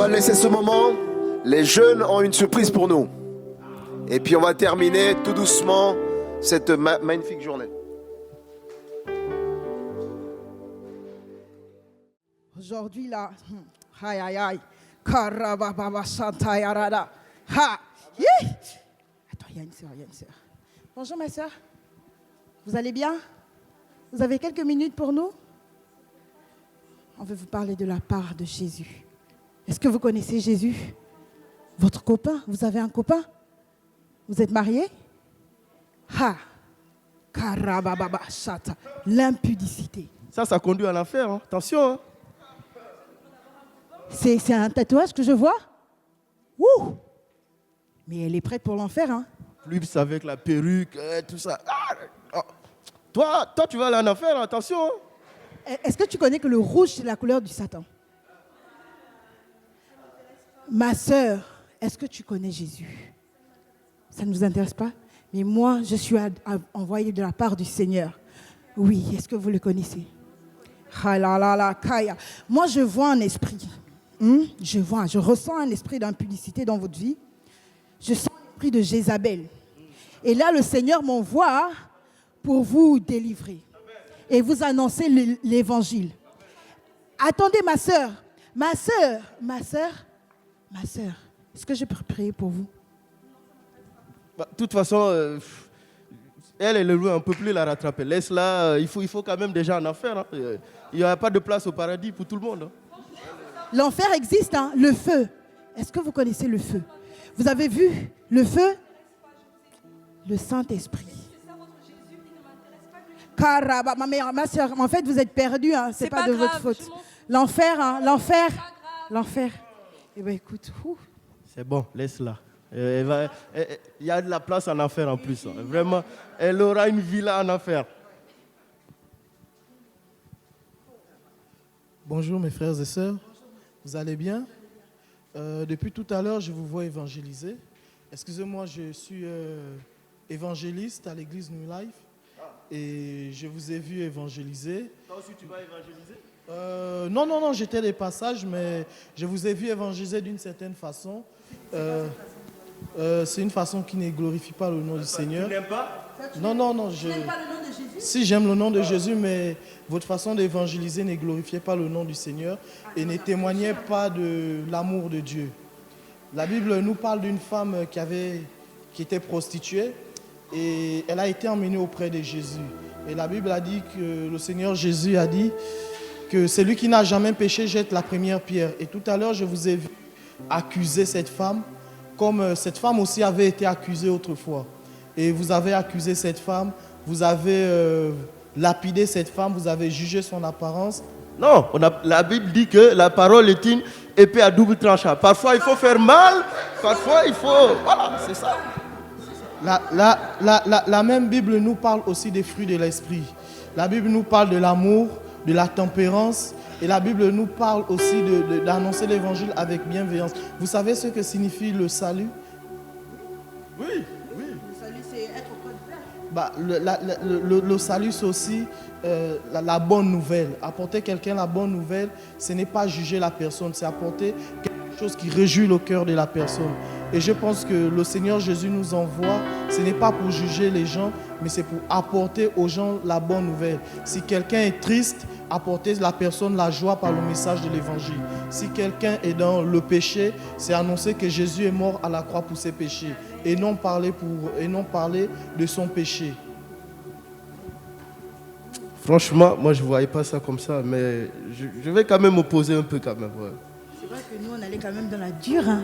C: va laisser ce moment. Les jeunes ont une surprise pour nous. Et puis on va terminer tout doucement cette magnifique journée.
B: Aujourd'hui, là, aïe, aïe, aïe. Karababa Santayarada. Ha! Yeah! Attends, il y a une sœur, Bonjour, ma sœur. Vous allez bien? Vous avez quelques minutes pour nous? On veut vous parler de la part de Jésus. Est-ce que vous connaissez Jésus? Votre copain? Vous avez un copain? Vous êtes marié? Ha! Karababa Santa. L'impudicité.
N: Ça conduit à l'enfer. Hein. Attention. Hein.
B: C'est un tatouage que je vois? Ouh! Mais elle est prête pour l'enfer, hein?
N: Plus avec la perruque, tout ça. Toi, tu vas aller en enfer, attention. Hein.
B: Est-ce que tu connais que le rouge, c'est la couleur du Satan? Ma sœur, est-ce que tu connais Jésus? Ça ne nous intéresse pas? Mais moi, je suis envoyée de la part du Seigneur. Oui, est-ce que vous le connaissez? Moi, je vois un esprit. Je ressens un esprit d'impudicité dans votre vie. Je sens l'esprit de Jézabel. Et là, le Seigneur m'envoie pour vous délivrer et vous annoncer l'évangile. Attendez, ma sœur, est-ce que je peux prier pour vous?
N: De toute façon, elle est loin, on ne peut plus la rattraper. Laisse-la, il faut quand même déjà en enfer. Hein. Il n'y a pas de place au paradis pour tout le monde. Hein.
B: L'enfer existe, hein, le feu. Est-ce que vous connaissez le feu? Vous avez vu le feu? Le Saint-Esprit. Caraba, ma soeur, en fait, vous êtes perdue, hein, c'est pas de votre faute. L'enfer, hein, l'enfer. Eh bien, écoute.
N: C'est bon, laisse-la. Il y a de la place en enfer en plus. Hein. Vraiment, elle aura une villa en enfer.
Q: Bonjour mes frères et sœurs, vous allez bien? Depuis tout à l'heure, je vous vois évangéliser. Excusez-moi, je suis évangéliste à l'église New Life et je vous ai vu évangéliser.
N: Toi aussi tu vas évangéliser?
Q: Non, j'étais des passages, mais je vous ai vu évangéliser d'une certaine façon. C'est une façon qui ne glorifie pas le nom du Seigneur.
N: Tu n'aimes pas?
Q: Non.
B: Tu n'aimes pas le nom de Jésus?
Q: Si, j'aime le nom de Jésus, mais votre façon d'évangéliser ne glorifiait pas le nom du Seigneur et ne témoignait pas de l'amour de Dieu. La Bible nous parle d'une femme qui était prostituée et elle a été emmenée auprès de Jésus. Et la Bible a dit que le Seigneur Jésus a dit que celui qui n'a jamais péché jette la première pierre. Et tout à l'heure, je vous ai vu accuser cette femme, comme cette femme aussi avait été accusée autrefois. Et vous avez accusé cette femme, vous avez lapidé cette femme, vous avez jugé son apparence.
N: Non, la Bible dit que la parole est une épée à double tranchant. Parfois, il faut faire mal, parfois, il faut... Voilà, c'est ça.
Q: La même Bible nous parle aussi des fruits de l'esprit. La Bible nous parle de l'amour, de la tempérance. Et la Bible nous parle aussi d'annoncer l'évangile avec bienveillance. Vous savez ce que signifie le salut?
N: Oui.
B: Le salut, c'est être auprès de Dieu.
Q: Le salut, c'est aussi la bonne nouvelle. Apporter quelqu'un la bonne nouvelle, ce n'est pas juger la personne, c'est apporter quelque chose qui réjouit le cœur de la personne. Et je pense que le Seigneur Jésus nous envoie, ce n'est pas pour juger les gens, mais c'est pour apporter aux gens la bonne nouvelle. Si quelqu'un est triste, apporter la personne la joie par le message de l'évangile. Si quelqu'un est dans le péché, c'est annoncer que Jésus est mort à la croix pour ses péchés et non parler de son péché.
N: Franchement, moi je ne voyais pas ça comme ça, mais je vais quand même m'opposer un peu quand même. Ouais.
B: C'est vrai que nous, on allait quand même dans la dure. Hein.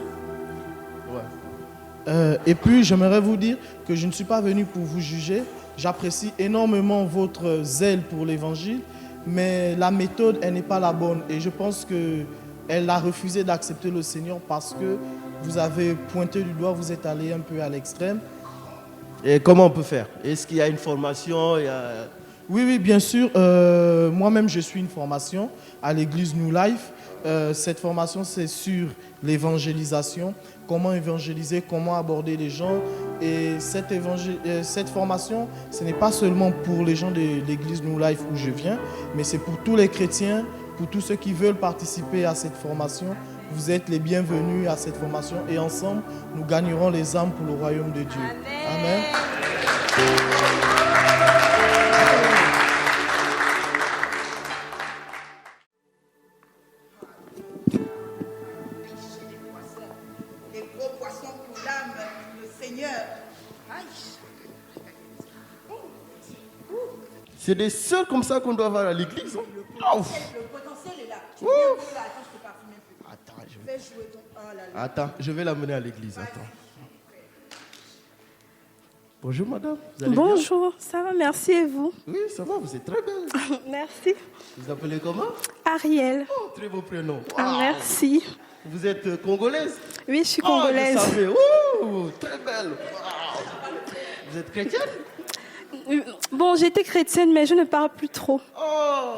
N: Ouais.
Q: Et puis, j'aimerais vous dire que je ne suis pas venu pour vous juger. J'apprécie énormément votre zèle pour l'évangile, mais la méthode, elle n'est pas la bonne. Et je pense qu'elle a refusé d'accepter le Seigneur parce que vous avez pointé du doigt, vous êtes allé un peu à l'extrême.
N: Et comment on peut faire? Est-ce qu'il y a une formation?
Q: Oui, bien sûr. Moi-même, je suis une formation à l'église New Life. Cette formation, c'est sur l'évangélisation, comment évangéliser, comment aborder les gens. Et cette formation, ce n'est pas seulement pour les gens de l'église New Life où je viens, mais c'est pour tous les chrétiens, pour tous ceux qui veulent participer à cette formation, vous êtes les bienvenus à cette formation et ensemble, nous gagnerons les âmes pour le royaume de Dieu. Amen.
B: Les gros poissons pour l'âme, le Seigneur. Aïe.
N: C'est des sœurs comme ça qu'on doit avoir à l'église. Hein?
B: Le potentiel est là. Tu viens un peu là, attends, je te parfume un peu.
N: Attends,
B: Fais jouer ton... Oh là là.
N: Attends, je vais l'amener à l'église. Attends. Bonjour madame. Vous allez
R: Bonjour, ça va, merci et vous?
N: bien? Oui, ça va, vous êtes très belle.
R: Merci.
N: Vous appelez comment?
R: Ariel.
N: Oh, très beau prénom.
R: Ah,
N: Wow.
R: merci.
N: Vous êtes congolaise?
R: Oui, je suis congolaise.
N: Oh, je savais. Ouh, très belle. Wow. Vous êtes chrétienne?
R: Bon, j'étais chrétienne, mais je ne parle plus trop.
N: Oh,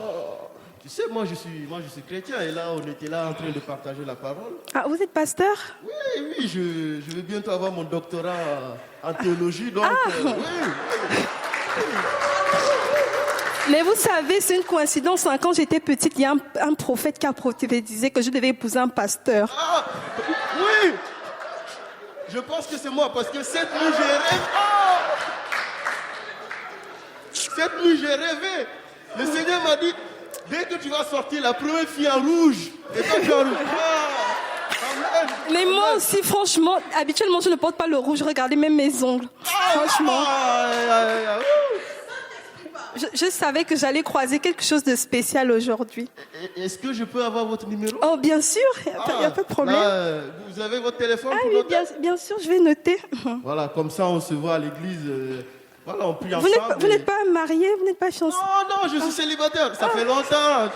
N: tu sais, moi je suis chrétien et là, on était là en train de partager la parole.
R: Ah, vous êtes pasteur?
N: Oui, je vais bientôt avoir mon doctorat en théologie, donc oui.
R: Mais vous savez, c'est une coïncidence. Hein, quand j'étais petite, il y a un prophète qui a prophétisé que je devais épouser un pasteur.
N: Ah, oui. Je pense que c'est moi parce que cette nuit j'ai rêvé. Oh, cette nuit j'ai rêvé. Le Seigneur m'a dit, dès que tu vas sortir, la première fille en rouge. Et toi tu es en rouge. Ah, amen.
R: Mais moi aussi, franchement, habituellement, je ne porte pas le rouge. Regardez même mes ongles. Franchement. Je savais que j'allais croiser quelque chose de spécial aujourd'hui.
N: Est-ce que je peux avoir votre numéro?
R: Oh, bien sûr, il n'y a pas de problème.
N: Là, vous avez votre téléphone
R: Ah
N: pour
R: oui,
N: noter?
R: bien sûr, je vais noter.
N: Voilà, comme ça on se voit à l'église. Voilà, on prie
R: Vous
N: ensemble.
R: n'êtes pas marié, vous n'êtes pas fiancé?
N: Non, je suis célibataire. Ça fait longtemps.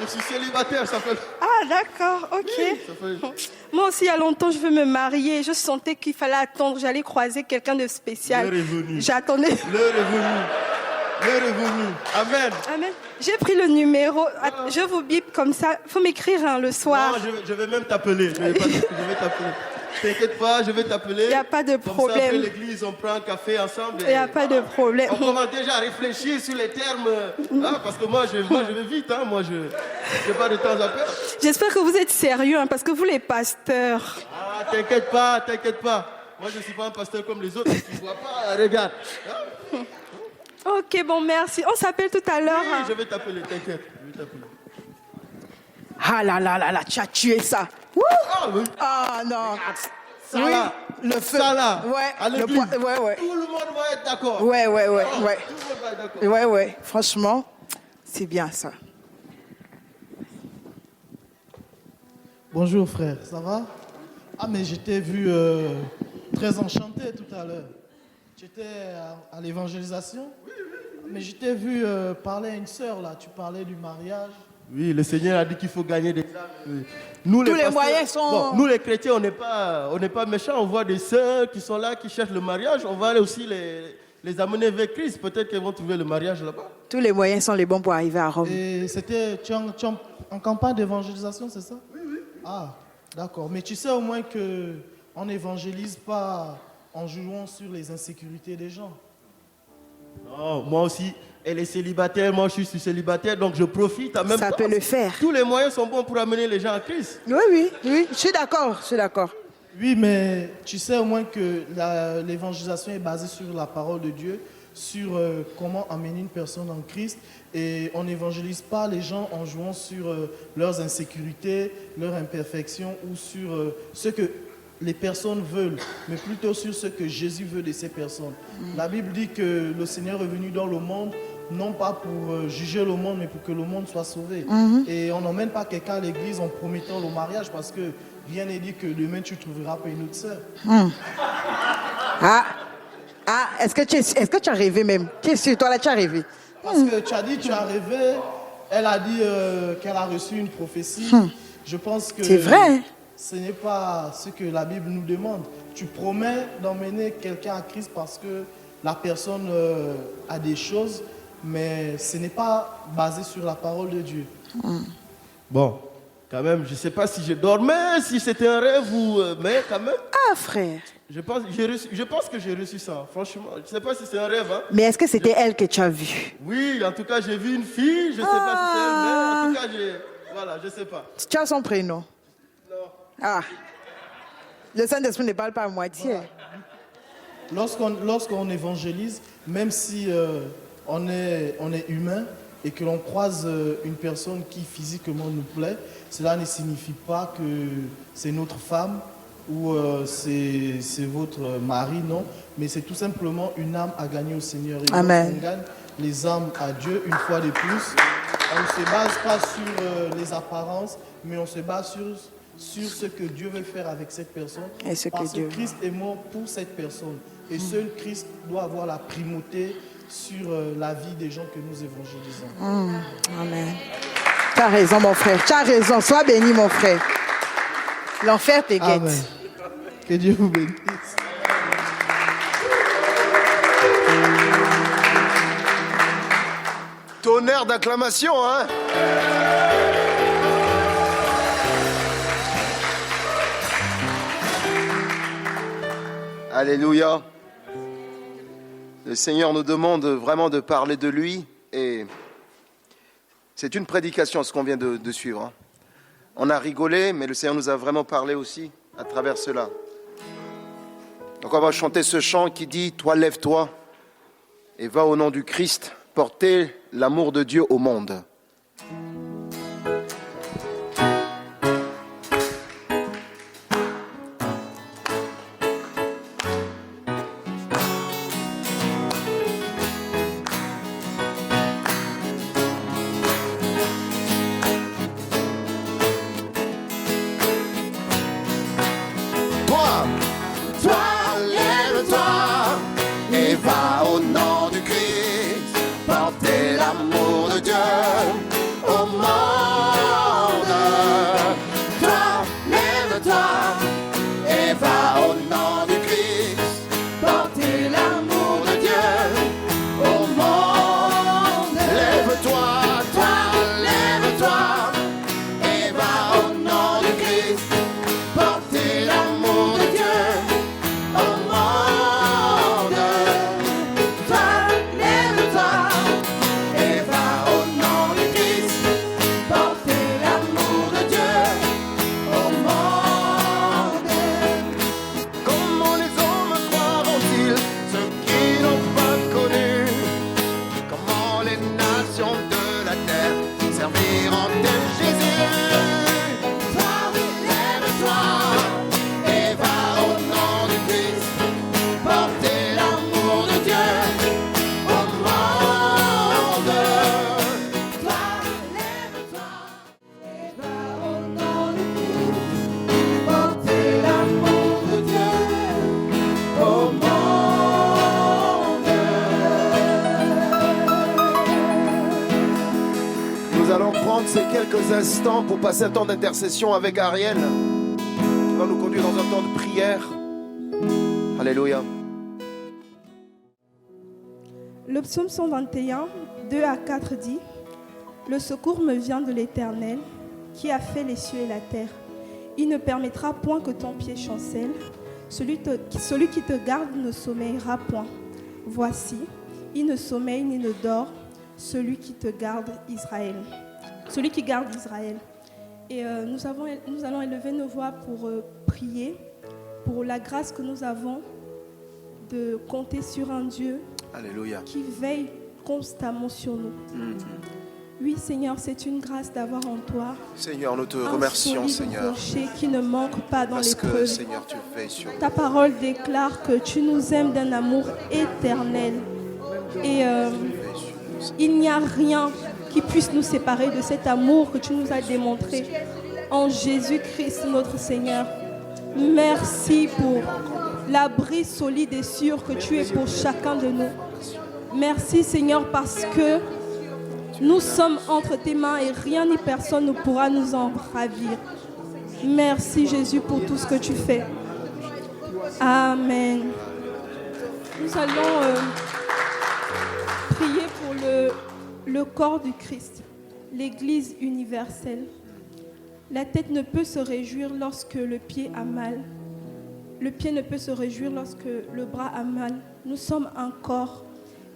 N: Je suis célibataire, ça fait...
R: Ah, d'accord, ok.
N: Oui, ça fait...
R: Moi aussi, il y a longtemps, je veux me marier. Je sentais qu'il fallait attendre. J'allais croiser quelqu'un de spécial.
N: L'heure est venue.
R: J'attendais.
N: L'heure est venue. L'heure est venue. Amen.
R: Amen. J'ai pris le numéro. Je vous bip comme ça. Il faut m'écrire hein, le soir.
N: Non, je vais même t'appeler. Je vais t'appeler. T'inquiète pas, je vais t'appeler.
R: Il n'y a pas de
N: Comme ça, après
R: problème.
N: l'église, on prend un café ensemble.
R: Il n'y a pas de problème.
N: On commence déjà à réfléchir sur les termes. Parce que moi, je vais vite. Hein, moi, je n'ai pas de temps à perdre.
R: J'espère que vous êtes sérieux, hein, parce que vous, les pasteurs.
N: Ah, t'inquiète pas. Moi, je ne suis pas un pasteur comme les autres. Tu ne vois pas, regarde. Hein?
R: Ok, bon, merci. On s'appelle tout à l'heure.
N: Oui, je vais t'appeler, t'inquiète. Je vais t'appeler.
B: Ah là là là là, tu as tué ça. Wouh.
N: Ah oui.
B: Ah non.
N: Ça
B: Oui,
N: là.
B: le feu.
N: Ça là.
B: Ouais.
N: À l'église.
B: Ouais.
N: Tout le monde va être d'accord.
B: Ouais.
N: Tout le monde va être d'accord.
B: Ouais. Franchement, c'est bien ça.
Q: Bonjour frère, ça va? Ah mais j'étais vu très enchanté tout à l'heure. Tu étais à l'évangélisation? Oui. Mais j'étais vu parler à une sœur là, tu parlais du mariage.
N: Oui, le Seigneur a dit qu'il faut gagner des âmes. Nous,
B: Tous les
N: pasteurs,
B: moyens sont...
N: Bon, nous les chrétiens, on n'est pas méchants. On voit des sœurs qui sont là, qui cherchent le mariage. On va aller aussi les amener vers Christ. Peut-être qu'elles vont trouver le mariage là-bas.
B: Tous les moyens sont les bons pour arriver à Rome.
Q: Et c'était, tu es en campagne d'évangélisation, c'est ça? Oui. Ah, d'accord. Mais tu sais au moins qu'on n'évangélise pas en jouant sur les insécurités des gens.
N: Non, moi aussi, elle est célibataire, moi je suis célibataire, donc je profite en même temps.
B: Ça peut le faire.
N: Tous les moyens sont bons pour amener les gens à Christ.
B: Oui, je suis d'accord.
Q: Oui, mais tu sais au moins que l'évangélisation est basée sur la parole de Dieu, sur comment amener une personne en Christ. Et on n'évangélise pas les gens en jouant sur leurs insécurités, leurs imperfections ou sur ce que les personnes veulent, mais plutôt sur ce que Jésus veut de ces personnes. La Bible dit que le Seigneur est venu dans le monde, non pas pour juger le monde, mais pour que le monde soit sauvé. Et on n'emmène pas quelqu'un à l'église en promettant le mariage, parce que rien n'est dit que demain tu trouveras pas une autre sœur.
B: Est-ce que tu as rêvé même? Qu'est-ce que toi là, tu as rêvé?
Q: Parce que tu as dit, tu as rêvé, elle a dit qu'elle a reçu une prophétie. Je pense que...
B: C'est vrai.
Q: Ce n'est pas ce que la Bible nous demande. Tu promets d'emmener quelqu'un à Christ parce que la personne a des choses, mais ce n'est pas basé sur la parole de Dieu.
N: Bon, quand même, je ne sais pas si je dormais, si c'était un rêve ou... mais quand même...
B: Ah, frère.
N: Je pense que j'ai reçu ça, franchement. Je ne sais pas si c'est un rêve. Hein.
B: Mais est-ce que c'était elle que tu as vue?
N: Oui, en tout cas, j'ai vu une fille. Je ne sais pas si c'est elle, mais en tout cas, voilà, je ne sais pas.
B: Tu as son prénom? Ah, le Saint-Esprit ne parle pas à moitié.
Q: Lorsqu'on évangélise, même si on est humain et que l'on croise une personne qui physiquement nous plaît, cela ne signifie pas que c'est notre femme ou c'est votre mari, non. Mais c'est tout simplement une âme à gagner au Seigneur. Et
B: Amen.
Q: on gagne les âmes à Dieu une fois de plus. On ne se base pas sur les apparences, mais on se base sur ce que Dieu veut faire avec cette personne.
B: Et ce que
Q: parce
B: Dieu
Q: que Christ est mort pour cette personne. Et seul Christ doit avoir la primauté sur la vie des gens que nous évangélisons.
B: Amen. Tu as raison, mon frère. Tu as raison. Sois béni, mon frère. L'enfer te guette.
Q: Amen. Que Dieu vous bénisse.
C: Tonnerre d'acclamation, hein? Alléluia. Le Seigneur nous demande vraiment de parler de lui et c'est une prédication ce qu'on vient de suivre. Hein. On a rigolé, mais le Seigneur nous a vraiment parlé aussi à travers cela. Donc on va chanter ce chant qui dit « Toi, lève-toi et va au nom du Christ porter l'amour de Dieu au monde. » Toi, lève-toi et va au nom du Christ, porter l'amour de Dieu au monde. Toi, lève-toi et va au nom du Christ, porter l'amour de Dieu au monde. Lève-toi, toi, lève-toi et va au nom du Christ, porter l'amour de Dieu au monde. Toi, lève-toi et va au nom du Christ, porter l'amour de Dieu au monde. Comment les hommes croiront-ils ceux qui n'ont pas connu? Comment les nations de la terre serviront de Jésus? Toi, lève-toi et va au nom du Christ, porter l'amour de Dieu au monde. Toi, lève-toi et va au nom du Christ, porter l'amour de Dieu au monde. Nous allons prendre ces quelques instants pour passer un temps d'intercession avec Ariel, qui va nous conduire dans un temps de prière. Alléluia.
R: Le psaume 121, 2 à 4 dit « Le secours me vient de l'Éternel, qui a fait les cieux et la terre. Il ne permettra point que ton pied chancelle. Celui qui te garde ne sommeillera point. Voici, il ne sommeille ni ne dort, celui qui te garde Israël. » Celui qui garde Israël. Et nous allons élever nos voix pour prier, pour la grâce que nous avons de compter sur un Dieu
C: Alléluia.
R: qui veille constamment sur nous. Oui, Seigneur, c'est une grâce d'avoir en toi
C: Seigneur, nous te
R: un
C: remercions,
R: solide
C: Seigneur,
R: rocher qui ne manque pas dans
C: parce que,
R: l'épreuve.
C: Seigneur, tu veilles sur nous.
R: Ta parole déclare que tu nous aimes d'un amour éternel. Et il n'y a rien qui puisse nous séparer de cet amour que tu nous as démontré en Jésus-Christ, notre Seigneur. Merci pour l'abri solide et sûr que tu es pour chacun de nous. Merci, Seigneur, parce que nous sommes entre tes mains et rien ni personne ne pourra nous en ravir. Merci, Jésus, pour tout ce que tu fais. Amen. Nous allons prier pour le corps du Christ, l'Église universelle. La tête ne peut se réjouir lorsque le pied a mal. Le pied ne peut se réjouir lorsque le bras a mal. Nous sommes un corps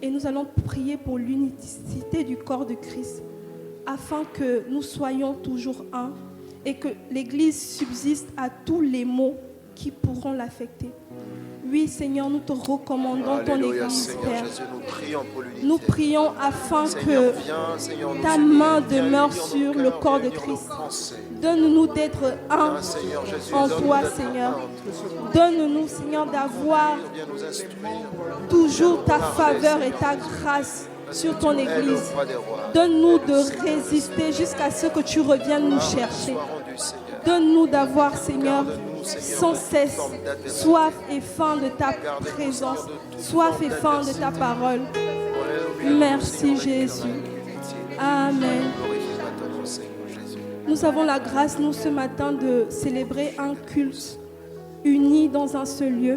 R: et nous allons prier pour l'unicité du corps de Christ afin que nous soyons toujours un et que l'Église subsiste à tous les maux qui pourront l'affecter. Oui, Seigneur, nous te recommandons ton
C: Alléluia,
R: Église,
C: Seigneur
R: Père.
C: Jésus, nous prions pour l'unité.
R: Nous prions afin
C: Seigneur,
R: que
C: viens, Seigneur, nous
R: ta
C: unir,
R: main
C: viens
R: demeure
C: unir nos
R: sur
C: cœurs,
R: le corps de
C: viens unir
R: Christ.
C: nos pensées.
R: Donne-nous d'être un
C: Viens, Seigneur Jésus,
R: en
C: donne-nous
R: toi,
C: d'être
R: Seigneur.
C: un en toi.
R: Donne-nous, Seigneur, d'avoir
C: Viens nous instruire.
R: toujours ta
C: Parler,
R: faveur et
C: Seigneur
R: ta
C: Jésus.
R: grâce
C: Parce
R: sur
C: que
R: ton
C: tu es le
R: Église.
C: roi des rois.
R: Donne-nous
C: Tu es
R: de
C: le Seigneur des
R: résister jusqu'à ce que tu reviennes nous
C: Gloire
R: chercher.
C: soit rendue, Seigneur.
R: Donne-nous d'avoir, Seigneur,
C: Garde-nous, Seigneur,
R: sans
C: de toute
R: cesse
C: forme d'adversité.
R: soif et faim de ta
C: Garde-nous,
R: présence,
C: Seigneur, de toute
R: soif
C: forme
R: et faim de ta
C: d'adversité.
R: parole.
C: Alléluia,
R: Merci
C: Seigneur,
R: Jésus.
C: inutile.
R: Amen.
C: Glorifie maintenant, Seigneur Jésus.
R: Nous avons la grâce, nous, ce matin, de célébrer un culte uni dans un seul lieu.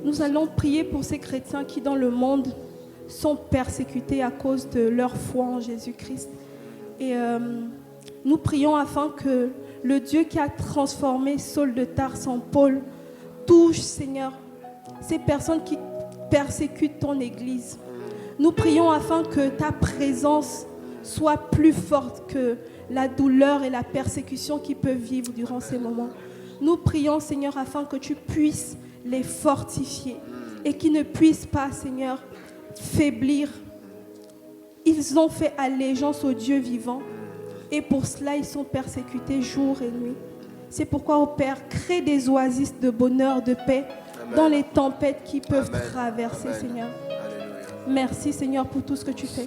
R: Nous allons prier pour ces chrétiens qui, dans le monde, sont persécutés à cause de leur foi en Jésus-Christ. Et nous prions afin que le Dieu qui a transformé Saul de Tarse en Paul touche, Seigneur, ces personnes qui persécutent ton Église. Nous prions afin que ta présence soit plus forte que la douleur et la persécution qu'ils peuvent vivre durant ces moments. Nous prions, Seigneur, afin que tu puisses les fortifier et qu'ils ne puissent pas, Seigneur, faiblir. Ils ont fait allégeance au Dieu vivant et pour cela ils sont persécutés jour et nuit. C'est pourquoi, ô Père, crée des oasis de bonheur, de paix dans les tempêtes qui peuvent traverser, Seigneur. Merci, Seigneur, pour tout ce que tu fais.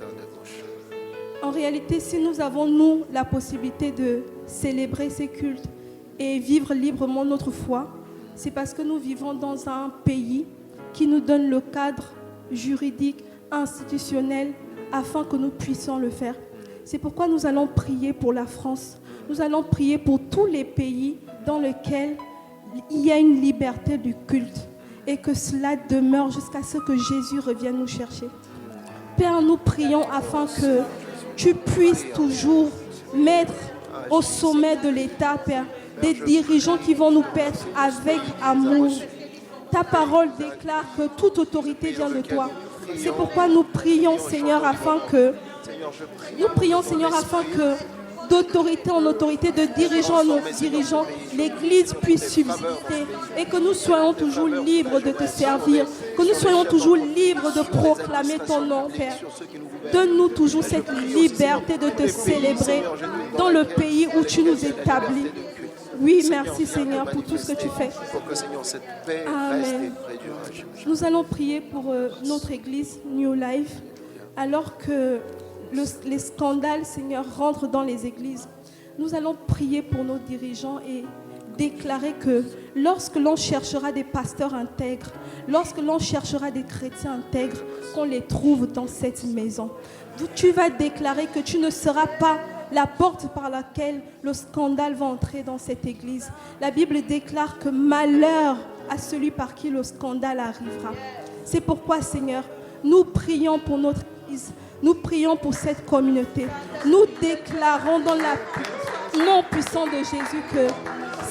R: En réalité, si nous avons, nous, la possibilité de célébrer ces cultes et vivre librement notre foi, c'est parce que nous vivons dans un pays qui nous donne le cadre juridique, institutionnel, afin que nous puissions le faire. C'est pourquoi nous allons prier pour la France. Nous allons prier pour tous les pays dans lesquels il y a une liberté du culte et que cela demeure jusqu'à ce que Jésus revienne nous chercher. Père, nous prions afin que tu puisses toujours mettre au sommet de l'État, Père, des dirigeants qui vont nous paître avec amour. Ta parole déclare que toute autorité vient de toi. C'est pourquoi nous prions, Seigneur, afin que d'autorité en autorité, de dirigeants en dirigeants, l'Église puisse subsister et que nous soyons toujours libres de te servir, que nous soyons toujours libres de proclamer ton nom, Père. Donne-nous toujours cette liberté de te célébrer dans le pays où tu nous établis. Oui, merci Seigneur pour tout ce que tu fais. Amen. Nous allons prier pour notre Église New Life alors que les scandales, Seigneur, rentrent dans les églises. Nous allons prier pour nos dirigeants et déclarer que lorsque l'on cherchera des pasteurs intègres, lorsque l'on cherchera des chrétiens intègres, qu'on les trouve dans cette maison. Tu vas déclarer que tu ne seras pas la porte par laquelle le scandale va entrer dans cette église. La Bible déclare que malheur à celui par qui le scandale arrivera. C'est pourquoi, Seigneur, nous prions pour notre église. Nous prions pour cette communauté. Nous déclarons dans le nom puissant de Jésus que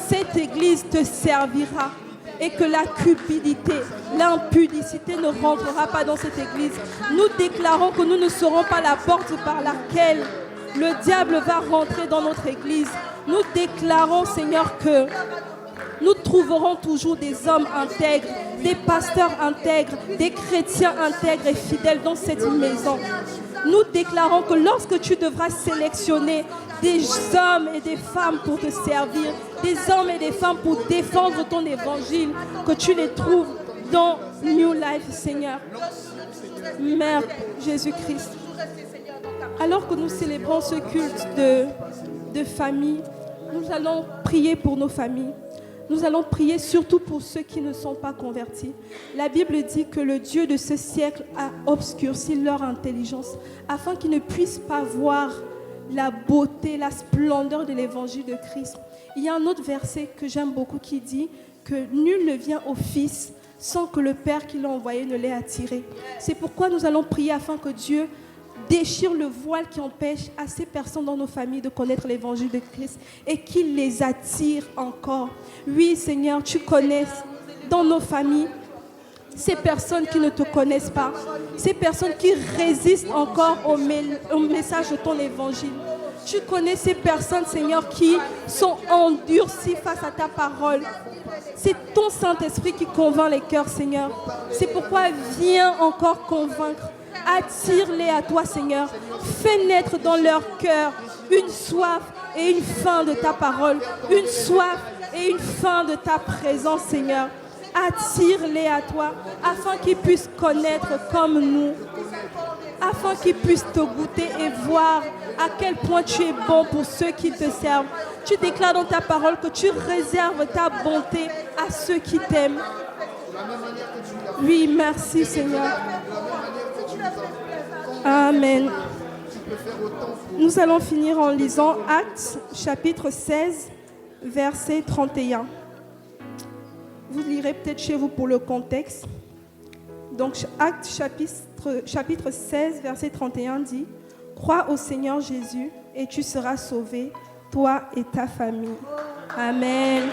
R: cette église te servira et que la cupidité, l'impudicité ne rentrera pas dans cette église. Nous déclarons que nous ne serons pas la porte par laquelle le diable va rentrer dans notre église. Nous déclarons, Seigneur, que nous trouverons toujours des hommes intègres, des pasteurs intègres, des chrétiens intègres et fidèles dans cette maison. Nous déclarons que lorsque tu devras sélectionner des hommes et des femmes pour te servir, des hommes et des femmes pour défendre ton évangile, que tu les trouves dans New Life, Seigneur. Mère Jésus-Christ. Alors que nous célébrons ce culte de famille, nous allons prier pour nos familles. Nous allons prier surtout pour ceux qui ne sont pas convertis. La Bible dit que le Dieu de ce siècle a obscurci leur intelligence afin qu'ils ne puissent pas voir la beauté, la splendeur de l'évangile de Christ. Il y a un autre verset que j'aime beaucoup qui dit que nul ne vient au Fils sans que le Père qui l'a envoyé ne l'ait attiré. C'est pourquoi nous allons prier afin que Dieu déchire le voile qui empêche à ces personnes dans nos familles de connaître l'évangile de Christ et qu'il les attire encore. Oui, Seigneur, tu connais dans nos familles ces personnes qui ne te connaissent pas, ces personnes qui résistent encore au message de ton évangile. Tu connais ces personnes, Seigneur, qui sont endurcies face à ta parole. C'est ton Saint-Esprit qui convainc les cœurs, Seigneur. C'est pourquoi viens encore convaincre. Attire-les à toi, Seigneur. Fais naître dans leur cœur une soif et une faim de ta parole. Une soif et une faim de ta présence, Seigneur. Attire-les à toi afin qu'ils puissent connaître comme nous. Afin qu'ils puissent te goûter et voir à quel point tu es bon pour ceux qui te servent. Tu déclares dans ta parole que tu réserves ta bonté à ceux qui t'aiment. Oui, merci Seigneur. Amen. Nous allons finir en lisant Actes chapitre 16, verset 31. Vous lirez peut-être chez vous pour le contexte. Donc Actes chapitre 16, verset 31 dit « Crois au Seigneur Jésus et tu seras sauvé, toi et ta famille. » Amen.